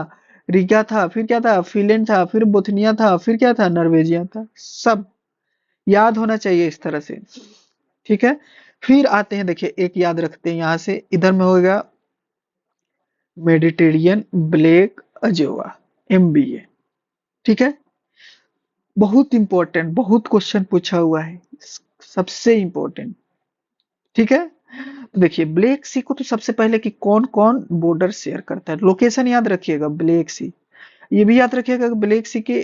Speaker 1: रिगा था, फिर क्या था, फिनलैंड था, फिर बोथनिया था, फिर क्या था, नॉर्वेजिया था। सब याद होना चाहिए इस तरह से, ठीक है। फिर आते हैं, देखिए एक याद रखते हैं यहाँ से, इधर में होगा मेडिटेरियन ब्लैक अजोवा, एमबीए, ठीक है। बहुत इंपॉर्टेंट, बहुत क्वेश्चन पूछा हुआ है, सबसे इंपॉर्टेंट, ठीक है। तो देखिए ब्लैक सी को तो सबसे पहले कि कौन कौन बॉर्डर शेयर करता है, लोकेशन याद रखिएगा, ब्लैक सी, ये भी याद रखिएगा कि ब्लैक सी के,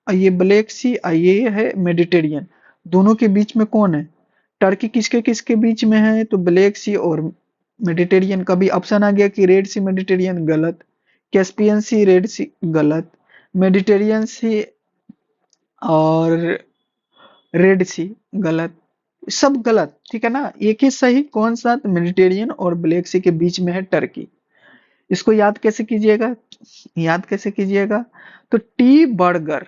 Speaker 1: ये ब्लैक सी, ये है मेडिटेरियन, दोनों के बीच में कौन है, टर्की किसके किसके बीच में है, तो ब्लैक सी और मेडिटेरियन। कभी ऑप्शन आ गया कि रेड सी मेडिटेरियन, गलत। कैस्पियन सी रेड सी, गलत। मेडिटेरियन सी और रेड सी, गलत। सब गलत, ठीक है ना। एक ही सही, कौन सा, मेडिटेरियन और ब्लैक सी के बीच में है टर्की। इसको याद कैसे कीजिएगा, याद कैसे कीजिएगा, तो टी बर्गर,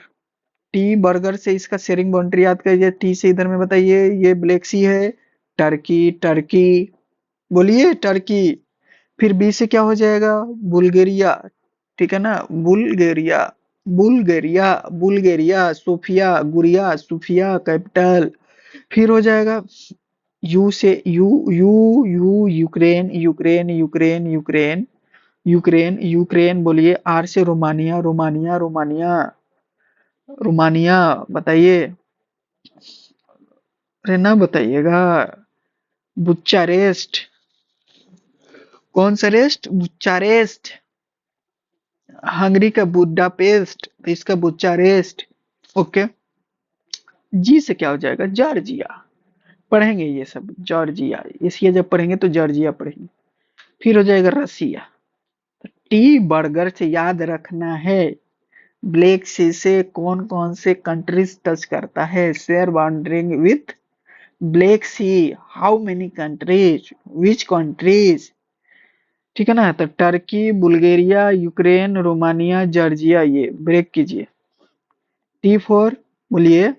Speaker 1: टी बर्गर से इसका शेयरिंग बाउंड्री याद करिए, टी से इधर में बताइए, ये ब्लैक सी है, टर्की, टर्की, बोलिए टर्की। फिर बी से क्या हो जाएगा, बुल्गारिया, ठीक है ना, बुल्गारिया, बुल्गारिया, बुल्गारिया, सोफिया, गुड़िया, सोफिया कैपिटल। फिर हो जाएगा यू से, you you you, Ukraine, Ukraine, Ukraine, Ukraine, Ukraine, Ukraine, बोलिए। आर से रोमानिया, रोमानिया, रोमानिया, रोमानिया, बताइए, अरे ना बताइएगा, बुचारेस्ट, कौन सा रेस्ट, बुचारेस्ट, हंगरी का बुडापेस्ट, तो इसका बुचारेस्ट, ओके। जी से क्या हो जाएगा, जॉर्जिया, पढ़ेंगे ये सब, जॉर्जिया, इसलिए जब पढ़ेंगे तो जॉर्जिया पढ़ेंगे। फिर हो जाएगा रसिया। टी बर्गर से याद रखना है, ब्लैक सी से कौन कौन से कंट्रीज टच करता है, share bounding with Black Sea, how many countries, which countries, ठीक है ना। तो Turkey, Bulgaria, Ukraine, Romania, Georgia, ये ब्रेक कीजिए। टी फोर, बोलिए,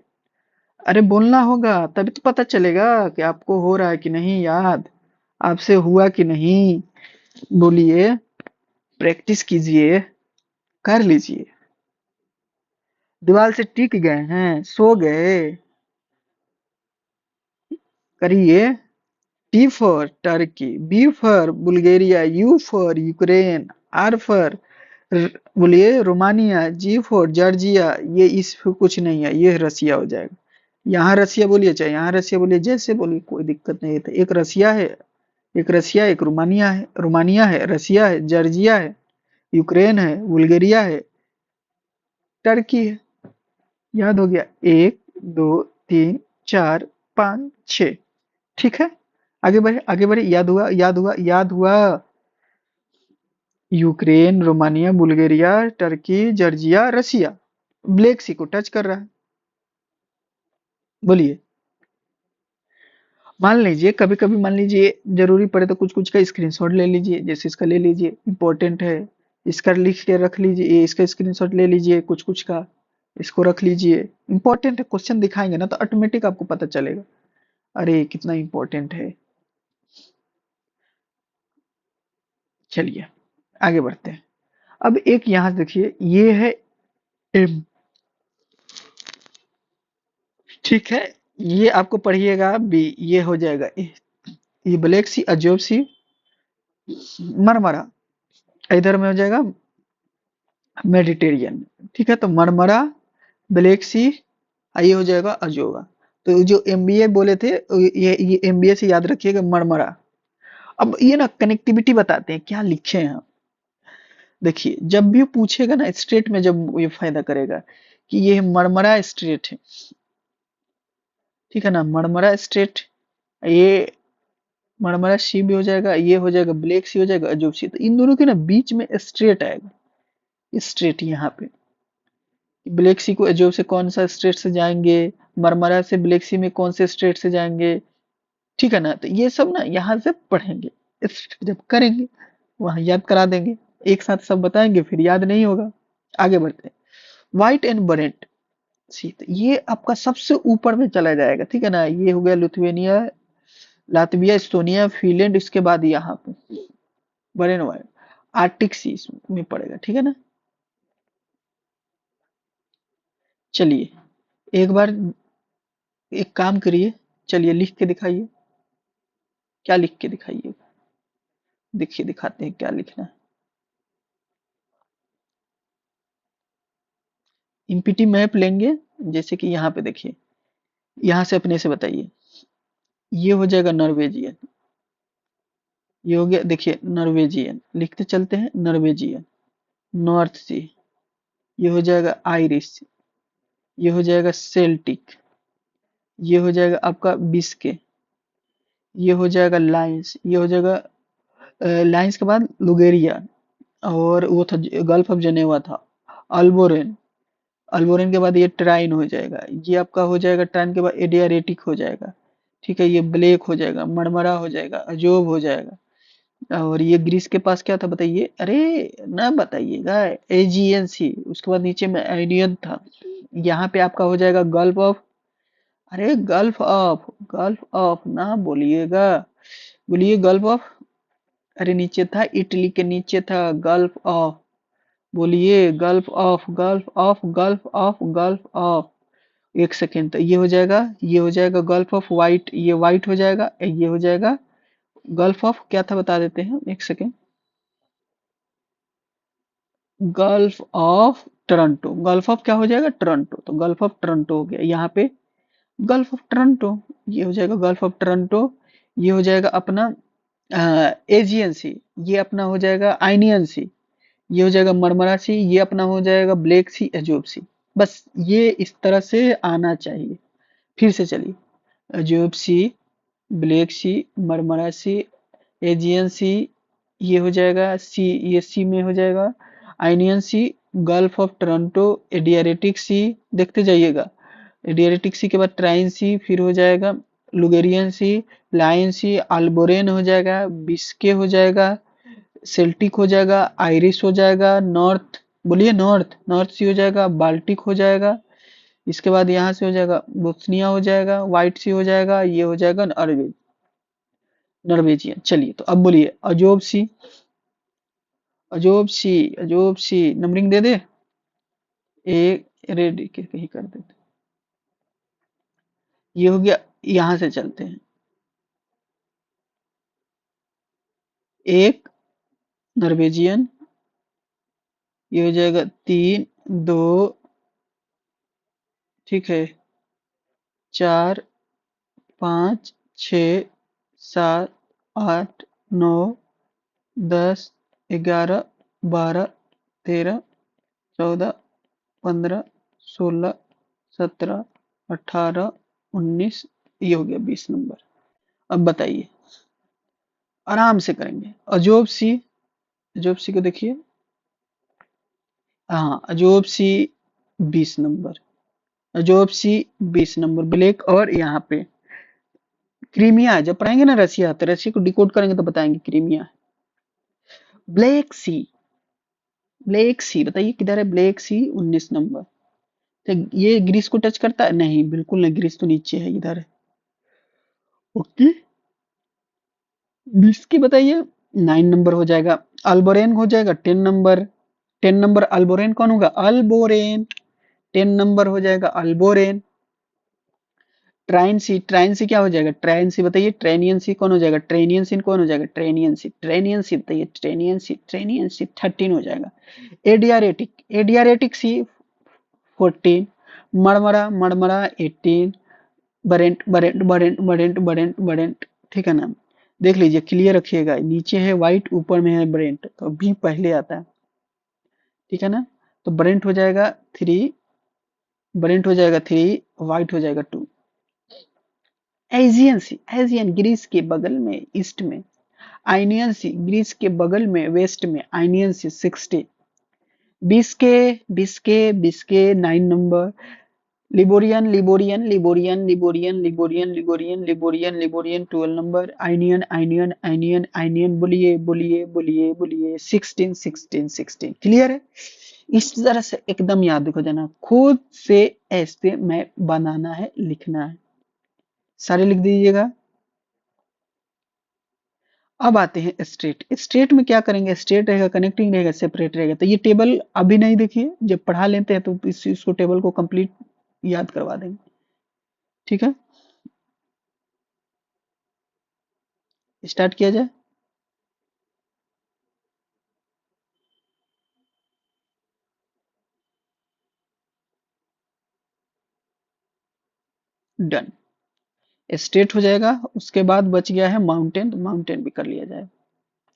Speaker 1: अरे बोलना होगा तभी तो पता चलेगा कि आपको हो रहा है कि नहीं याद, आपसे हुआ कि नहीं, बोलिए, प्रैक्टिस कीजिए, कर लीजिए। दीवार से टिक गए हैं, सो गए, करिए। T for Turkey, B for Bulgaria, U for Ukraine, R for बोलिए रोमानिया, जी फॉर जॉर्जिया, ये इस कुछ नहीं है, ये रसिया हो जाएगा। यहाँ रसिया बोलिए चाहे यहाँ रसिया बोलिए, जैसे बोलिए कोई दिक्कत नहीं है। तो एक रसिया है, एक रसिया, एक रोमानिया है, रोमानिया है, रसिया है, जॉर्जिया है, यूक्रेन है, बुल्गारिया है, टर्की है। याद हो गया, एक, दो, तीन, चार, पाँच, छ, ठीक है। आगे बढ़े, आगे बढ़े, याद हुआ, याद हुआ, याद हुआ। Ukraine, Romania, Bulgaria, Turkey, Georgia, Russia, Black Sea को टच कर रहा है, बोलिए। मान लीजिए कभी कभी, मान लीजिए जरूरी पड़े तो कुछ कुछ का स्क्रीनशॉट ले लीजिए, जैसे इसका ले लीजिए, इंपॉर्टेंट है, इसका लिख के रख लीजिए, ये इसका स्क्रीनशॉट ले लीजिए, कुछ कुछ का इसको रख लीजिए, इंपॉर्टेंट है, क्वेश्चन दिखाएंगे ना तो ऑटोमेटिक आपको पता चलेगा, अरे कितना इंपॉर्टेंट है। चलिए आगे बढ़ते हैं। अब एक यहाँ देखिए, ये है एम, ठीक है, ये आपको पढ़िएगा बी, ये हो जाएगा ए, ये ब्लैक सी, अजोब सी, मरमरा, इधर में हो जाएगा मेडिटेरियन, ठीक है। तो मरमरा, ब्लैक सी, ये हो जाएगा अजोवा। तो जो एमबीए बोले थे, ये एमबीए से याद रखिएगा, मरमरा। अब ये ना कनेक्टिविटी बताते हैं, क्या लिखे हैं। देखिए जब भी पूछेगा ना स्ट्रेट में, जब ये फायदा करेगा कि ये मरमरा स्ट्रेट है, ठीक है ना, मरमरा स्ट्रेट, ये मरमरा सी भी हो जाएगा, ये हो जाएगा ब्लैक सी, हो जाएगा अजूब सी। तो इन दोनों के ना बीच में स्ट्रेट आएगा, स्ट्रेट यहाँ पे, ब्लैक सी को अजूब से कौन सा स्ट्रेट से जाएंगे, मरमरा से ब्लैक सी में कौन से स्ट्रेट से जाएंगे, ठीक है ना। तो ये सब ना यहाँ से पढ़ेंगे, जब करेंगे वहां याद करा देंगे, एक साथ सब बताएंगे फिर याद नहीं होगा। आगे बढ़ते हैं। व्हाइट एंड बरेंट सी, तो ये आपका सबसे ऊपर में चला जाएगा, ठीक है ना। ये हो गया लिथुआनिया, लातविया, एस्टोनिया, फिनलैंड, इसके बाद यहाँ पे बरेन वाइट, आर्टिक सी में पड़ेगा, ठीक है ना। चलिए एक बार एक काम करिए, चलिए लिख के दिखाइए, क्या लिख के दिखाइए, देखिए दिखाते हैं क्या लिखना है। इम्पिटी मैप लेंगे, जैसे कि यहाँ पे देखिए, यहाँ से अपने से बताइए, ये हो जाएगा नॉर्वेजियन, ये हो गया देखिए नॉर्वेजियन, लिखते चलते हैं नॉर्वेजियन। नॉर्थ सी, ये हो जाएगा आयरिश, ये हो जाएगा सेल्टिक, ये हो जाएगा आपका बिस्के, ये हो जाएगा लाइन्स, ये हो जाएगा लाइन्स के बाद लुगेरिया, और वो था गल्फ ऑफ जेनेवा था अल्बोरेन, अल्बोरेन के बाद ये ट्राइन हो जाएगा, ये आपका हो जाएगा ट्राइन के बाद एडियारेटिक हो जाएगा, ठीक है। ये ब्लेक हो जाएगा, मरमरा हो जाएगा, अजोब हो जाएगा। और ये ग्रीस के पास क्या था बताइए, अरे ना बताइएगा, एजियन सी, उसके बाद नीचे में आइडियन था। यहाँ पे आपका हो जाएगा गल्फ ऑफ, अरे गल्फ ऑफ ना बोलिएगा, बोलिए गल्फ ऑफ, अरे नीचे था इटली के नीचे था गल्फ ऑफ, बोलिए gulf of, gulf of, gulf of, gulf of. एक सेकेंड, तो ये हो जाएगा, ये हो जाएगा गल्फ ऑफ वाइट, ये वाइट हो जाएगा, ये हो जाएगा गल्फ ऑफ क्या था बता देते हैं, एक second, gulf of Toronto, gulf of क्या हो जाएगा टोरंटो, तो गल्फ ऑफ टोरंटो हो गया यहाँ पे, गल्फ ऑफ टोरंटो, ये हो जाएगा गल्फ ऑफ टोरंटो, ये हो जाएगा अपना एजियन सी, ये अपना हो जाएगा आइनियन सी, ये हो जाएगा मरमरा सी, ये अपना हो जाएगा ब्लैक सी, एजोब सी। बस ये इस तरह से आना चाहिए। फिर से चलिए, एजोब सी, ब्लैक सी, मरमरा सी, एजियन सी, ये हो जाएगा सी, ये सी में हो जाएगा आइनियन सी, गल्फ ऑफ टोरंटो, एडियारेटिक सी, देखते जाइएगा, एडियारेटिक सी के बाद ट्राइन सी, फिर हो जाएगा लुगेरियन सी, लाइन सी, अल्बोरेन हो जाएगा, बिस्के हो जाएगा, सेल्टिक हो जाएगा, आयरिश हो जाएगा, नॉर्थ, बोलिए नॉर्थ, नॉर्थ सी हो जाएगा, बाल्टिक हो जाएगा, इसके बाद यहाँ से हो जाएगा बोस्निया हो जाएगा, व्हाइट सी हो जाएगा, ये हो जाएगा नॉर्वेजियन। चलिए तो अब बोलिए अजोब सी, अजोब सी, अजोब सी, नंबरिंग दे दे, एक रेडी के कहीं कर देते, ये हो गया। यहाँ से चलते हैं, एक नॉर्वेजियन, ये हो जाएगा तीन, दो, ठीक है, चार, पाँच, छ, सात, आठ, नौ, 10, 11, 12, 13, 14, 15, 16, 17, 18, 19, ये हो गया 20 नंबर। अब बताइए, आराम से करेंगे। अजोब सी, अजोब सी को देखिए, हाँ अजोब सी 20 नंबर, अजोब सी 20 नंबर, ब्लैक, और यहाँ पे क्रीमिया, जब पढ़ाएंगे ना रसिया, तो रसिया को डिकोड करेंगे तो बताएंगे क्रीमिया। ब्लैक सी, ब्लैक सी बताइए किधर है, ब्लैक सी 19 नंबर। तो ये ग्रीस को टच करता है, नहीं बिल्कुल नहीं, ग्रीस तो नीचे है, इधर है। ओके, ग्रीस की बताइए 9 नंबर हो जाएगा, अल्बोरेन हो जाएगा 10 नंबर, 10 नंबर अल्बोरेन कौन होगा, अल्बोरेन, 10 नंबर हो जाएगा अल्बोरेन। ट्राइन सी, ट्राइन सी क्या हो जाएगा, ट्राइन सी बताइए, ट्रेनियन सी कौन हो जाएगा, ट्रेनियन सी कौन हो जाएगा, ट्रेनियन सी, ट्रेनियन सी बताइए, ट्रेनियन सी, ट्रेनियन सी 13 हो जाएगा। एडियारेटिक, एडियारेटिक सी 14, मरमरा, मरमरा 18, बरेंट, बरेंट, बरेंट, बरेंट, बरेंट, बरेंट, ठीक है ना। देख लीजिए, क्लियर रखिएगा, नीचे है व्हाइट, ऊपर में है ब्रेंट, तो भी पहले आता है, ठीक है ना। तो ब्रेंट हो जाएगा 3, ब्रेंट हो जाएगा 3, व्हाइट हो जाएगा 2। एजियन सी, एजियन ग्रीस के बगल में ईस्ट में, आइनियन सी ग्रीस के बगल में वेस्ट में, Ionian Sea 60, Biscay, Biscay, Biscay 9 number, Ligurian Ligurian Ligurian Ligurian Ligurian Ligurian Ligurian Ligurian 12 number. Ionian Ionian Ionian Ionian, बोलिए बोलिए बोलिए बोलिए। 16 16 16। क्लियर है? इस तरह से एकदम याद हो जाना, खुद से ऐसे मैं बनाना है, लिखना है। सारे लिख दीजिएगा। अब आते हैं स्टेट। स्टेट में क्या करेंगे? स्टेट रहेगा, कनेक्टिंग रहेगा, सेपरेट रहेगा। तो ये टेबल अभी नहीं देखिए, जब पढ़ा लेते हैं तो इसको टेबल को कंप्लीट याद करवा देंगे। ठीक है, स्टार्ट किया जाए। डन। स्टेट हो जाएगा, उसके बाद बच गया है माउंटेन, तो माउंटेन भी कर लिया जाए।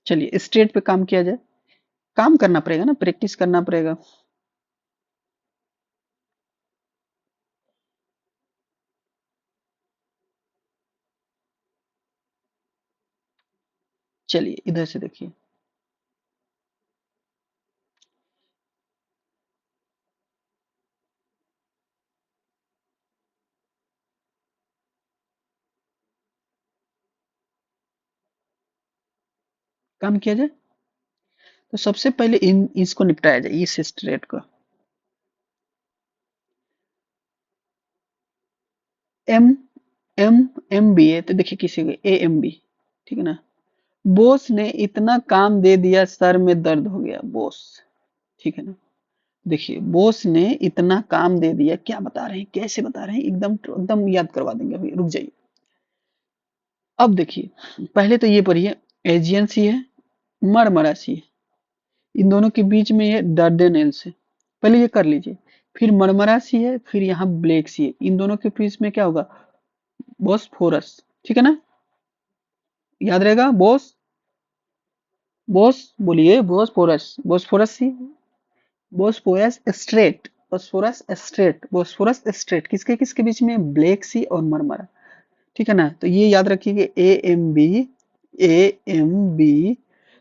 Speaker 1: चलिए स्टेट पे काम किया जाए। काम करना पड़ेगा ना, प्रैक्टिस करना पड़ेगा। चलिए इधर से देखिए, काम किया जाए। तो सबसे पहले इन इसको निपटाया जाए, इस स्टेट को। एम एम एम बी है, तो देखिए किसी को ए एम बी, ठीक है ना। बॉस ने इतना काम दे दिया, सर में दर्द हो गया बॉस, ठीक है ना। देखिए बॉस ने इतना काम दे दिया, क्या बता रहे हैं, कैसे बता रहे हैं, एकदम एकदम याद करवा देंगे, अभी रुक जाइए। अब देखिए पहले तो ये पढ़िए, एजियन सी है, मरमरा सी है, इन दोनों के बीच में ये डार्डेनेल्स है। पहले ये कर लीजिए। फिर मरमरा सी है, फिर यहाँ ब्लैक सी है, इन दोनों के बीच में क्या होगा? बोस्फोरस, ठीक है ना। याद रहेगा, बोस बोस बोलिए, Bosphorus Bosphorus Sea, Bosphorus Strait, Bosphorus Strait, Bosphorus Strait किसके किसके बीच में? ब्लैक सी और मरमरा, ठीक है ना। तो ये याद रखिए, A M B, A M B.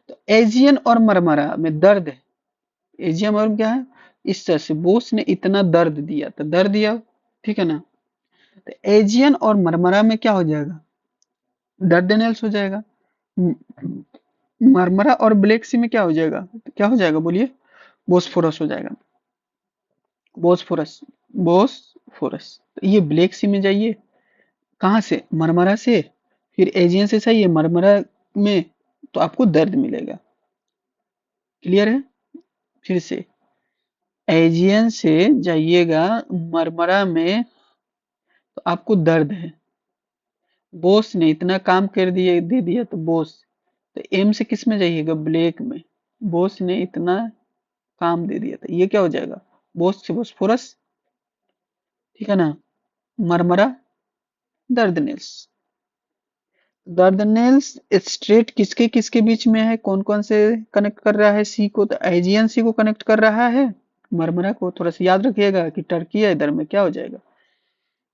Speaker 1: तो एजियन और मरमरा में दर्द है। एजियन और क्या है? इस तरह से बोस ने इतना दर्द दिया, तो दर्द दिया, ठीक है ना। तो एजियन और मरमरा में क्या हो जाएगा? दर्देनेल्स हो जाएगा। मरमरा और ब्लैक सी में क्या हो जाएगा? तो क्या हो जाएगा बोलिए? बोस्फोरस हो जाएगा। Bosphorus, Bosphorus. तो ये ब्लैक सी में जाइए, कहाँ से? मरमरा से। फिर एजियन से सही है, मरमरा में, तो आपको दर्द मिलेगा। क्लियर है? फिर से एजियन से जाइएगा मरमरा में, तो आपको दर्द है। बॉस ने इतना काम कर दिया, दे दिया, तो बॉस। तो एम से किस में जाइएगा? ब्लैक में। बॉस ने इतना काम दे दिया था, ये क्या हो जाएगा? बॉस से बॉस्फोरस, ठीक है ना। मरमरा, दर्दनेल्स। दर्दनेल्स स्ट्रेट किसके किसके बीच में है? कौन कौन से कनेक्ट कर रहा है? सी को तो एजियन सी को कनेक्ट कर रहा है। मरमरा को थोड़ा सा याद रखिएगा कि टर्की है, इधर में क्या हो जाएगा?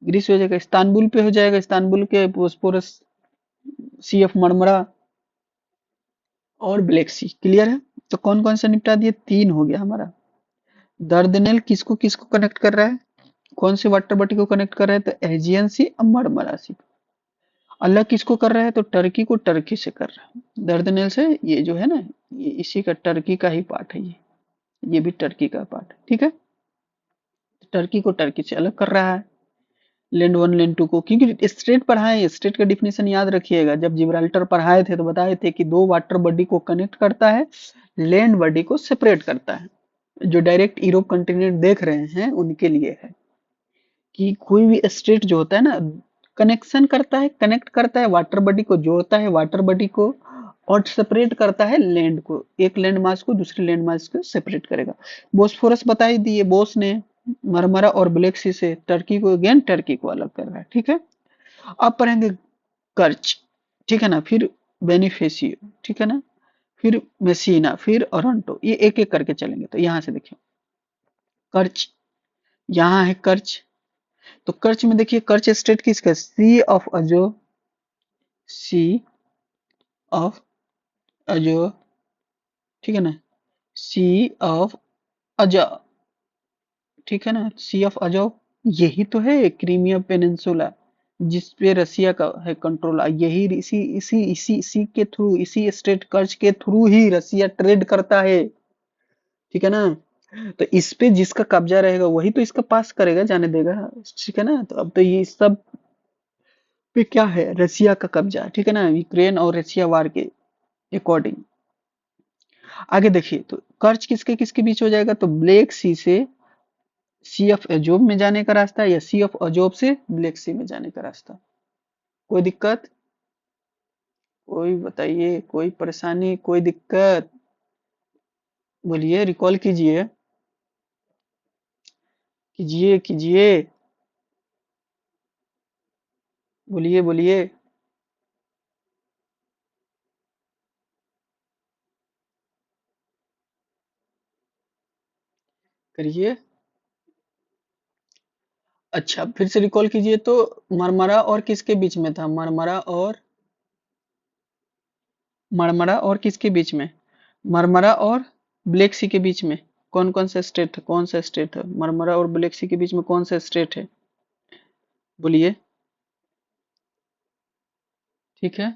Speaker 1: ग्रीस हो जाएगा, इस्तांबुल पे हो जाएगा, इस्तांबुल के बोस्फोरस, सी ऑफ मरमरा और ब्लैक सी। क्लियर है? तो कौन कौन सा निपटा दिए? तीन हो गया हमारा। दर्दनेल किसको किसको कनेक्ट कर रहा है? कौन से वाटर बॉडी को कनेक्ट कर रहा है? तो एजियन सी और मरमरा सी। अलग किसको कर रहा है? तो टर्की को टर्की से कर रहा है। दर्दनेल से, ये जो है ना, ये इसी का टर्की का ही पार्ट है, ये भी टर्की का पार्ट है, ठीक है। टर्की को टर्की से अलग कर रहा है। लैंड वन लैंड टू को, क्योंकि स्टेट पढ़ाए, स्टेट का डिफिनेशन याद रखिएगा। जब जिब्राल्टर पढ़ाए थे तो बताए थे कि दो वाटर बॉडी को कनेक्ट करता है, लैंड बॉडी को सेपरेट करता है। जो डायरेक्ट यूरोप कंटिनेंट देख रहे हैं उनके लिए है कि कोई भी स्टेट जो होता है ना, कनेक्शन करता है, कनेक्ट करता है, वाटर बॉडी को जोड़ता है, वाटर बॉडी को, और सेपरेट करता है लैंड को। एक लैंड मास को दूसरे लैंड मास को सेपरेट करेगा। बोस्फोरस बता ही दिए, बोस ने मरमरा और ब्लैक सी से टर्की को, अगेन टर्की को अलग कर रहा है, ठीक है। अब पढ़ेंगे कर्च, ठीक है ना, फिर बेनिफेशियो, ठीक है ना, फिर मेसिना, फिर ओरंटो। ये एक एक करके चलेंगे। तो यहाँ से देखिए कर्च, यहाँ है कर्च। तो कर्च में देखिए, कर्च स्टेट किसका? सी ऑफ अजो, सी ऑफ अजो, ठीक है ना, सी ऑफ अजो, ठीक है ना, सी ऑफ अजो। यही तो है क्रीमिया पेनिनसुला, जिस पे रसिया का है कंट्रोल। यही इसी इसी इसी इसी के थ्रू, इसी स्टेट कर्ज के थ्रू ही रसिया ट्रेड करता है। ठीक है ना? तो इस पे जिसका कब्जा रहेगा वही तो इसका पास करेगा, जाने देगा। ठीक है ना? तो अब तो ये सब पे क्या है, रसिया का कब्जा। ठीक है ना? यूक्रेन और रसिया वार के अकॉर्डिंग। आगे देखिए, तो कर्ज किसके किसके बीच हो जाएगा, तो ब्लैक सी से सी ऑफ अजोब में जाने का रास्ता, या सी ऑफ अजोब से ब्लैक सी में जाने का रास्ता। कोई दिक्कत? कोई बताइए, कोई परेशानी, कोई दिक्कत? बोलिए, रिकॉल कीजिए, कीजिए कीजिए, बोलिए बोलिए। करिए। अच्छा, फिर से रिकॉल कीजिए तो। मरमरा और किसके बीच में था, मरमरा और किसके बीच में, मरमरा और ब्लैक सी के बीच में कौन कौन सा स्टेट है, कौन सा स्टेट है मरमरा और ब्लैक सी के बीच में, कौन सा स्टेट है? बोलिए। ठीक है।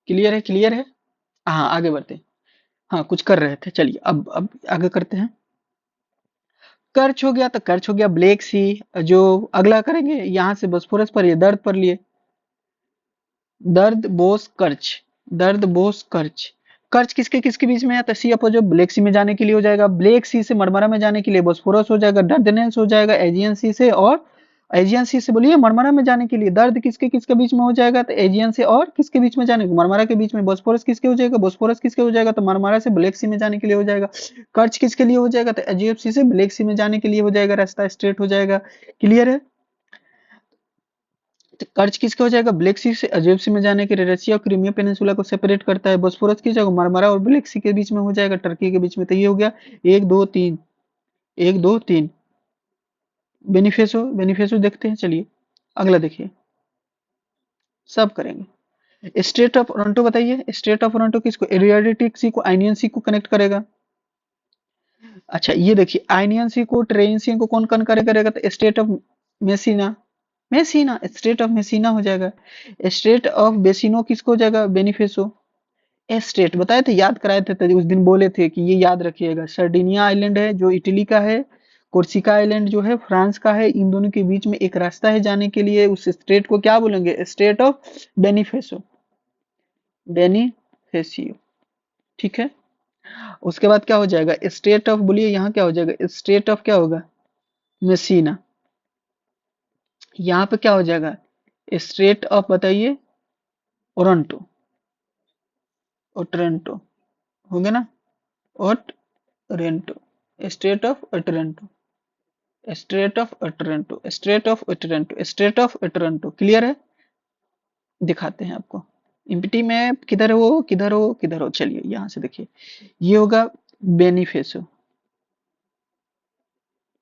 Speaker 1: क्लियर है, क्लियर है। हाँ, आगे बढ़ते हैं। हाँ, कुछ कर रहे थे, चलिए अब आगे करते हैं। कर्च हो गया तो कर्च हो गया ब्लैक सी। जो अगला करेंगे यहाँ से बॉस्फोरस पर, ये दर्द पर लिए। दर्द बोस कर्च, दर्द बोस कर्च। कर्च किसके किसके बीच में है, तो सी अपोजिट जो ब्लैक सी में जाने के लिए हो जाएगा, ब्लैक सी से मरमरा में जाने के लिए बॉस्फोरस हो जाएगा, डर्डेनेल्स हो जाएगा एजियन सी से, और एजियन सी से बोलिए मरमरा में जाने के लिए दर्द किसके किसके बीच में हो जाएगा, तो एजियन से और किसके बीच में जाने, मरमरा के बीच में। बॉस्फोरस किसके हो जाएगा, बॉस्फोरस किसके हो जाएगा, तो मरमरा से ब्लैक सी में जाने के लिए हो जाएगा। कर्च किसके लिए हो जाएगा, तो एजीएफसी से ब्लैक सी में जाने के लिए हो जाएगा, रास्ता स्ट्रेट हो जाएगा। क्लियर है? तो कर्च किसका हो जाएगा, ब्लैक सी से अजेब सी में जाने के लिए रसिया और क्रीमिया पेनिनसुला को सेपरेट करता है। बोस्फोरस की जगह मरमरा और ब्लैक सी के बीच में हो जाएगा, टर्की के बीच में। तो ये हो गया एक दो तीन, एक दो तीन। बेनिफेसो, बेनिफेसो देखते हैं, चलिए अगला देखिए। सब करेंगे। स्टेट ऑफ टोरंटो बताइए, स्टेट ऑफ टोरंटो किसको, एरियाटिक सी को आइनियन सी को कनेक्ट करेगा। अच्छा, ये देखिए, आइनियन सी को ट्रेन सी को कौन कौन करेगा, तो state of Messina, Messina, Strait of Messina हो जाएगा। स्टेट ऑफ बेसिनो किसको हो जाएगा, बेनिफेसो। स्टेट बताए थे, याद कराए थे, उस दिन बोले थे कि ये याद रखिएगा। सर्डिनिया आइलैंड है जो इटली का है, कोर्सिका आइलैंड जो है फ्रांस का है। इन दोनों के बीच में एक रास्ता है जाने के लिए, उस स्टेट को क्या बोलेंगे, स्टेट ऑफ बेनिफेसो, बेनिफेसियो। ठीक है। उसके बाद क्या हो जाएगा, स्टेट ऑफ, बोलिए यहाँ क्या हो जाएगा, स्टेट ऑफ क्या होगा, मेसिना। यहाँ पे क्या हो जाएगा, स्टेट ऑफ बताइए, ओरंटो, ओट्रेंटो, हो गया ना, Otranto, Strait of Otranto, Strait of Otranto, Strait of Otranto, Strait of Otranto. Clear है? दिखाते हैं आपको। इम्पिटी में किधर हो, किधर हो, किधर हो, चलिए यहाँ से देखिए। ये होगा बेनिफेसो,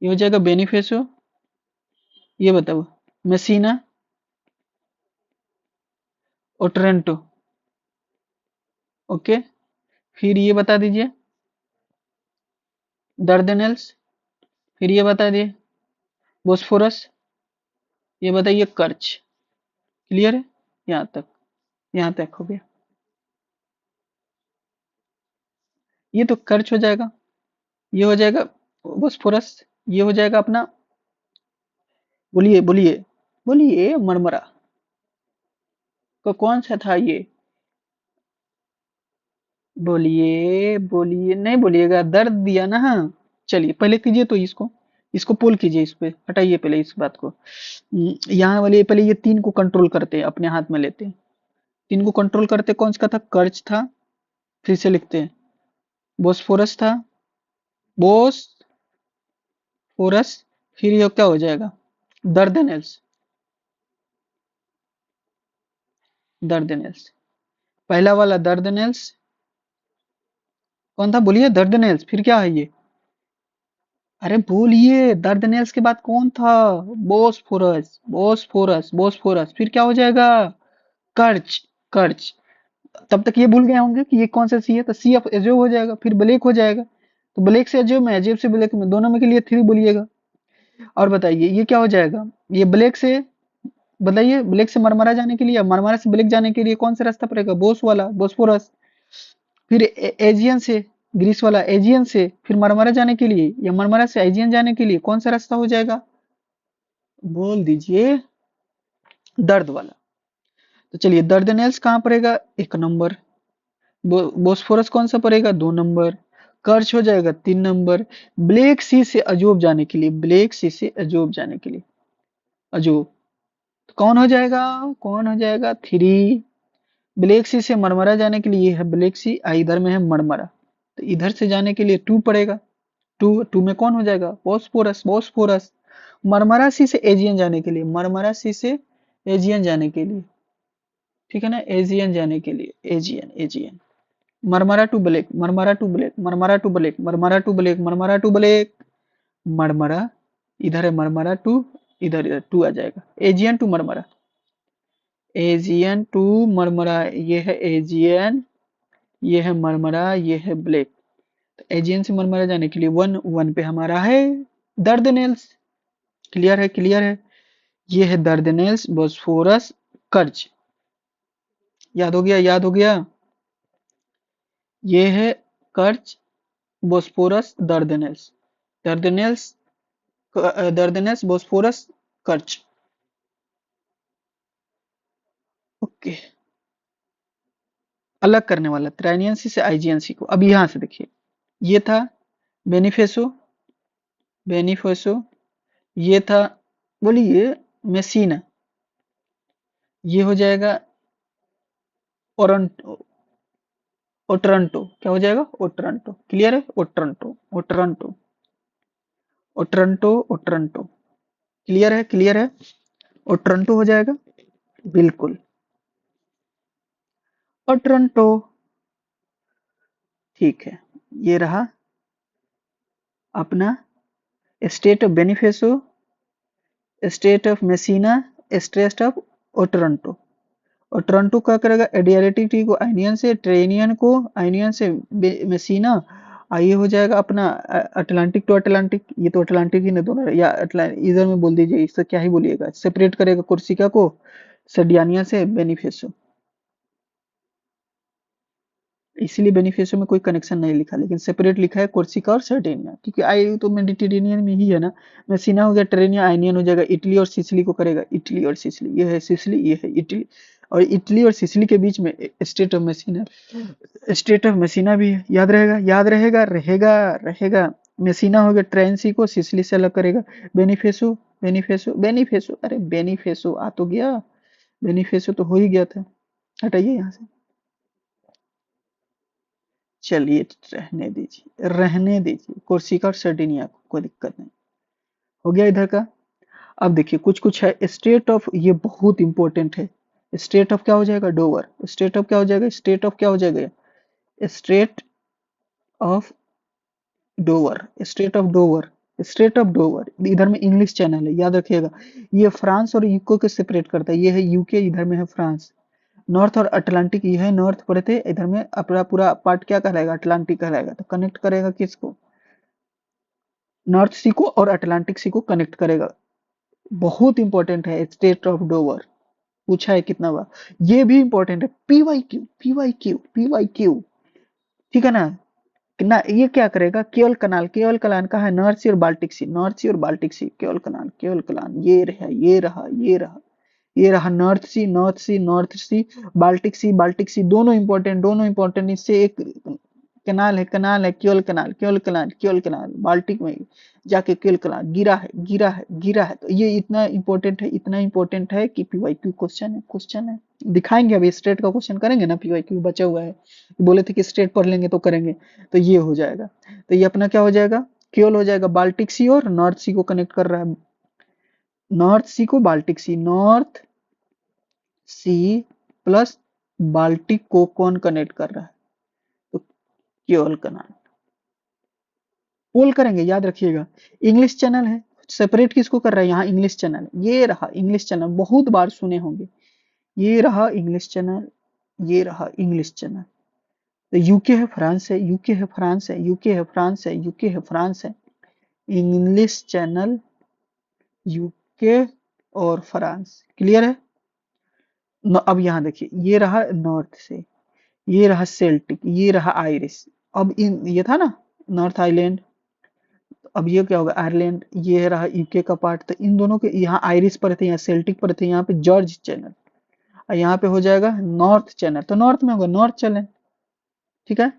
Speaker 1: ये हो जाएगा बेनिफेसो। ये बताओ, मेसिना, ओट्रेंटो। ओके। फिर ये बता दीजिए, दार्डेनेल्स। फिर ये बता दिए, बोस्फोरस। ये बताइए कर्च। क्लियर है? यहाँ तक, यहाँ तक हो गया। ये तो कर्च हो जाएगा, ये हो जाएगा बोस्फोरस, ये हो जाएगा अपना, बोलिए बोलिए, बोलिए मरमरा का कौन सा था ये, बोलिए बोलिए, नहीं बोलिएगा, दर्द दिया ना। हाँ, चलिए पहले कीजिए तो इसको, इसको पुल कीजिए, इस पे हटाइए पहले इस बात को। यहाँ वाले पहले ये तीन को कंट्रोल करते हैं, अपने हाथ में लेते हैं। तीन को कंट्रोल करते, कौन सा था, कर्च था। फिर से लिखते हैं, बोस्फोरस था, बोस्फोरस। फिर ये क्या हो जाएगा, दर्दनेल्स, दर्दनेल्स। पहला वाला दर्दनेल्स कौन था, बोलिए, दर्दनेल्स। फिर क्या है ये, अरे बोलिए, दर्दनेल्स के बाद कौन था? बोस्फोरस, बोस्फोरस, बोस्फोरस, फिर क्या हो जाएगा? कर्च, कर्च। तब तक ये भूल गए होंगे कि ये कौन सा सी है, तो सी ऑफ एजोव हो जाएगा, फिर ब्लैक हो जाएगा। तो ब्लैक से एजोव में, एजोव से ब्लैक में, दोनों में के लिए थ्री बोलिएगा। और बताइए ये क्या हो जाएगा? ये ब्लैक से, बताइए, ब्लैक से मरमरा जाने के लिए, मरमरा से ब्लैक जाने के लिए कौन सा रास्ता पड़ेगा? बोस वाला, बोस्फोरस। फिर एजियन से, ग्रीस वाला एजियन से, फिर मरमरा जाने के लिए, या मरमरा से एजियन जाने के लिए कौन सा रास्ता हो जाएगा? बोल दीजिए। दर्द वाला। तो चलिए, दर्दनेल्स कहाँ पड़ेगा? एक नंबर। बोस्फोरस कौन सा पड़ेगा? दो नंबर। कर्च हो जाएगा तीन नंबर। ब्लैक सी से अजोब जाने के लिए, ब्लैक सी से अजोब जाने के लिए, अजोब, तो कौन हो जाएगा? कौन हो जाएगा? थ्री। ब्लैक सी से मरमरा जाने के लिए ये है ब्लैक सी, इधर में है मरमरा, तो इधर से जाने के लिए टू पड़ेगा। टू, टू में कौन हो जाएगा? Bosphorus, Bosphorus. मरमरा सी से एजियन जाने के लिए, मरमरा सी से एजियन जाने के लिए, ठीक है ना, एजियन जाने के लिए, Aegean, Aegean. Marmara to Black, Marmara to Black, Marmara to Black, Marmara to Black, Marmara to Black, Marmara, इधर है मरमरा टू, इधर इधर टू आ जाएगा, Aegean to Marmara, Aegean to Marmara, ये है एजियन, ये है मरमरा, ये है ब्लैक। तो एजियन से मरमरा जाने के लिए वन, वन पे हमारा है दर्दनेल्स। क्लियर है? क्लियर है? ये है दर्दनेल्स, बोस्फोरस, कर्च। याद हो गया? याद हो गया? ये है कर्च, बोस्फोरस, दर्दनेल्स, दर्दनेल्स, दर्दनेल्स, बोस्फोरस, कर्च। ओके। अलग करने वाला ट्राइनियंसी से आइजियंसी को, अब यहां से देखिए, ये था बेनिफेसो, बेनिफेसो, ये था, बोलिए, मेसीना, ये हो जाएगा ओरंटो, ओट्रांटो, क्या हो जाएगा? ओट्रांटो। क्लियर है? Otranto, Otranto, Otranto, Otranto. Clear है? क्लियर है? ओट्रांटो हो जाएगा, बिल्कुल, ओट्रांटो। ठीक है, ये रहा अपना Strait of Bonifacio, Strait of Messina, Strait of Otranto. और टोरंटो क्या करेगा? एडियालेटिक को आइनियन से, ट्रेनियन को आइनियन से मेसिना, ये हो जाएगा अपना अटलांटिक टू अटलांटिक, ये तो अटलांटिक ही ना दोनों, या इधर में बोल दीजिए, इससे क्या ही बोलिएगा, सेपरेट करेगा कोर्सिका को सर्डियानिया से बेनिफेसो। इसीलिए बेनिफेसो में कोई कनेक्शन नहीं लिखा, लेकिन सेपरेट लिखा है कोर्सिका और सर्डिनिया, क्योंकि आई तो मेडिटेरेनियन में ही है ना। मेसिना हो गया, ट्रेनिया, आइनियन हो जाएगा, इटली और सिसिली को करेगा, इटली और सिसिली, ये है सिसिली, ये है इटली, और इटली और सिसिली के बीच में state of Messina, Strait of Messina भी है। याद रहेगा? याद रहेगा? रहेगा, रहेगा। मेसिना हो गया, ट्रेंसी को सिसिली से अलग करेगा, बेनिफेसो, बेनिफेसो, बेनिफेसो, अरे बेनिफेसो आ तो गया, बेनिफेसो तो हो ही गया था। हटाइए यहाँ से, चलिए रहने दीजिए, रहने दीजिए, कोर्सिका और सर्डिनिया को, कोई दिक्कत नहीं। हो गया इधर का। अब देखिए कुछ कुछ है, स्टेट ऑफ, ये बहुत इंपॉर्टेंट है। स्टेट ऑफ क्या हो जाएगा? डोवर। स्टेट ऑफ क्या हो जाएगा? स्टेट ऑफ क्या हो जाएगा? State of Dover, state of Dover, state of Dover, इधर में इंग्लिश चैनल है, याद रखिएगा। ये फ्रांस और यूके को सेपरेट करता है, ये है यूके, इधर में है फ्रांस। नॉर्थ और अटलांटिक, ये है नॉर्थ पड़े थे, इधर में अपना पूरा पार्ट क्या कहलाएगा? अटलांटिक कहलाएगा। तो कनेक्ट करेगा किसको? नॉर्थ सी को और अटलांटिक सी को कनेक्ट करेगा। बहुत इंपॉर्टेंट है स्टेट ऑफ डोवर, पूछा है कितना बार। ये भी इंपॉर्टेंट है, पीवाईक्यू, पीवाईक्यू, पीवाईक्यू, ठीक है ना? ना ये क्या करेगा? केवल कनाल, केवल कलान का है नॉर्थ सी और बाल्टिक सी, नॉर्थ सी और बाल्टिक सी, केवल कनाल, केवल कलान, ये रहा, ये रहा, ये रहा, ये रहा नॉर्थ सी, नॉर्थ सी, नॉर्थ सी, बाल्टिक सी, बाल्टिक सी, दोनों इंपॉर्टेंट, दोनों इंपॉर्टेंट। इससे एक कनाल है, कनाल है, केवल कनाल, केवल कनाल, केवल कनाल, बाल्टिक में जाके केवल कनाल गिरा है, गिरा है, गिरा है। तो ये इतना इंपॉर्टेंट है, इतना इंपॉर्टेंट है कि पीवाईक्यू क्वेश्चन है, क्वेश्चन है। दिखाएंगे अभी, स्टेट का क्वेश्चन करेंगे ना, पीवाईक्यू बचा हुआ है, बोले थे कि स्टेट पढ़ लेंगे तो करेंगे, तो ये हो जाएगा। तो ये अपना क्या हो जाएगा? केवल हो जाएगा, बाल्टिक सी और नॉर्थ सी को कनेक्ट कर रहा है, नॉर्थ सी को बाल्टिक सी, नॉर्थ सी प्लस बाल्टिक को कौन कनेक्ट कर रहा है? तो केवल कनाल, पोल करेंगे, याद रखिएगा। इंग्लिश चैनल है, सेपरेट किसको कर रहा है, यहाँ इंग्लिश चैनल, ये रहा इंग्लिश चैनल, बहुत बार सुने होंगे। ये रहा इंग्लिश चैनल, ये रहा इंग्लिश चैनल। तो यूके है, फ्रांस है, यूके है, फ्रांस है, यूके है, फ्रांस है, यूके है, फ्रांस है। इंग्लिश चैनल, यूके और फ्रांस, क्लियर है। अब यहाँ देखिए, ये रहा नॉर्थ से, ये रहा सेल्टिक, ये रहा आयरिश। अब इन ये था ना नॉर्थ आइलैंड, अब ये क्या होगा आयरलैंड, ये रहा यूके का पार्ट। तो इन दोनों के यहाँ आयरिश पर थे, यहाँ सेल्टिक पर थे, यहाँ पे जॉर्ज चैनल, और यहाँ पे हो जाएगा नॉर्थ चैनल, तो नॉर्थ में होगा नॉर्थ चैनल, ठीक है।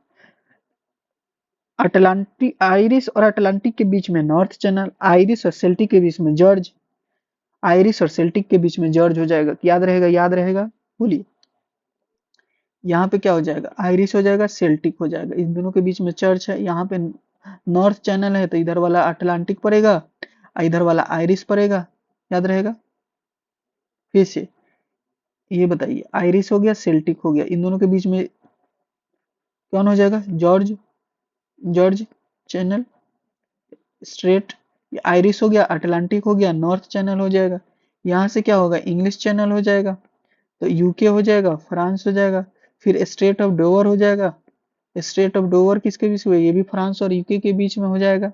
Speaker 1: अटलांटिक, आयरिश और अटलांटिक के बीच में नॉर्थ चैनल, आयरिश और सेल्टिक के बीच में जॉर्ज, आयरिश और सेल्टिक के बीच में जॉर्ज हो जाएगा, याद रहेगा, याद रहेगा, बोलिए। यहाँ पे क्या हो जाएगा, आयरिश हो जाएगा, सेल्टिक हो जाएगा, इन दोनों के बीच में चर्च है। यहाँ पे नॉर्थ चैनल है, तो इधर वाला अटलांटिक पड़ेगा और इधर वाला आयरिश पड़ेगा, याद रहेगा। फिर से ये बताइए, आयरिश हो गया, सेल्टिक हो गया, इन दोनों के बीच में कौन हो जाएगा, George, George channel straight. Irish हो गया, अटलांटिक हो गया, नॉर्थ चैनल हो जाएगा। यहाँ से क्या होगा, इंग्लिश चैनल हो जाएगा, तो यूके हो जाएगा, फ्रांस हो जाएगा। फिर स्ट्रेट ऑफ डोवर हो जाएगा, स्ट्रेट ऑफ डोवर किसके बीच में, ये भी फ्रांस और यूके के बीच में हो जाएगा।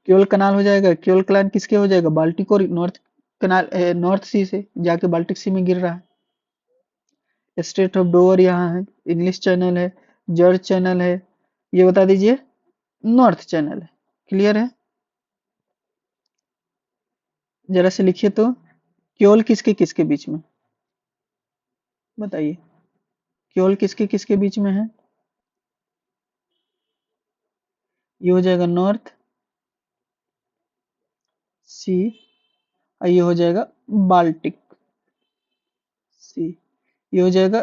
Speaker 1: क्योल कनाल हो जाएगा, क्योल कनाल किसके हो जाएगा, बाल्टिक और नॉर्थ कनाल, नॉर्थ सी से जाके बाल्टिक सी में गिर रहा है। स्ट्रेट ऑफ डोवर यहाँ है, इंग्लिश चैनल है, जॉर्ज चैनल है, ये बता दीजिए नॉर्थ चैनल है, क्लियर है। जरा से लिखिए तो, क्योल किसके किसके बीच में, बताइए, क्योल किसके किसके बीच में है, ये हो जाएगा नॉर्थ सी, और ये हो जाएगा बाल्टिक सी, ये हो जाएगा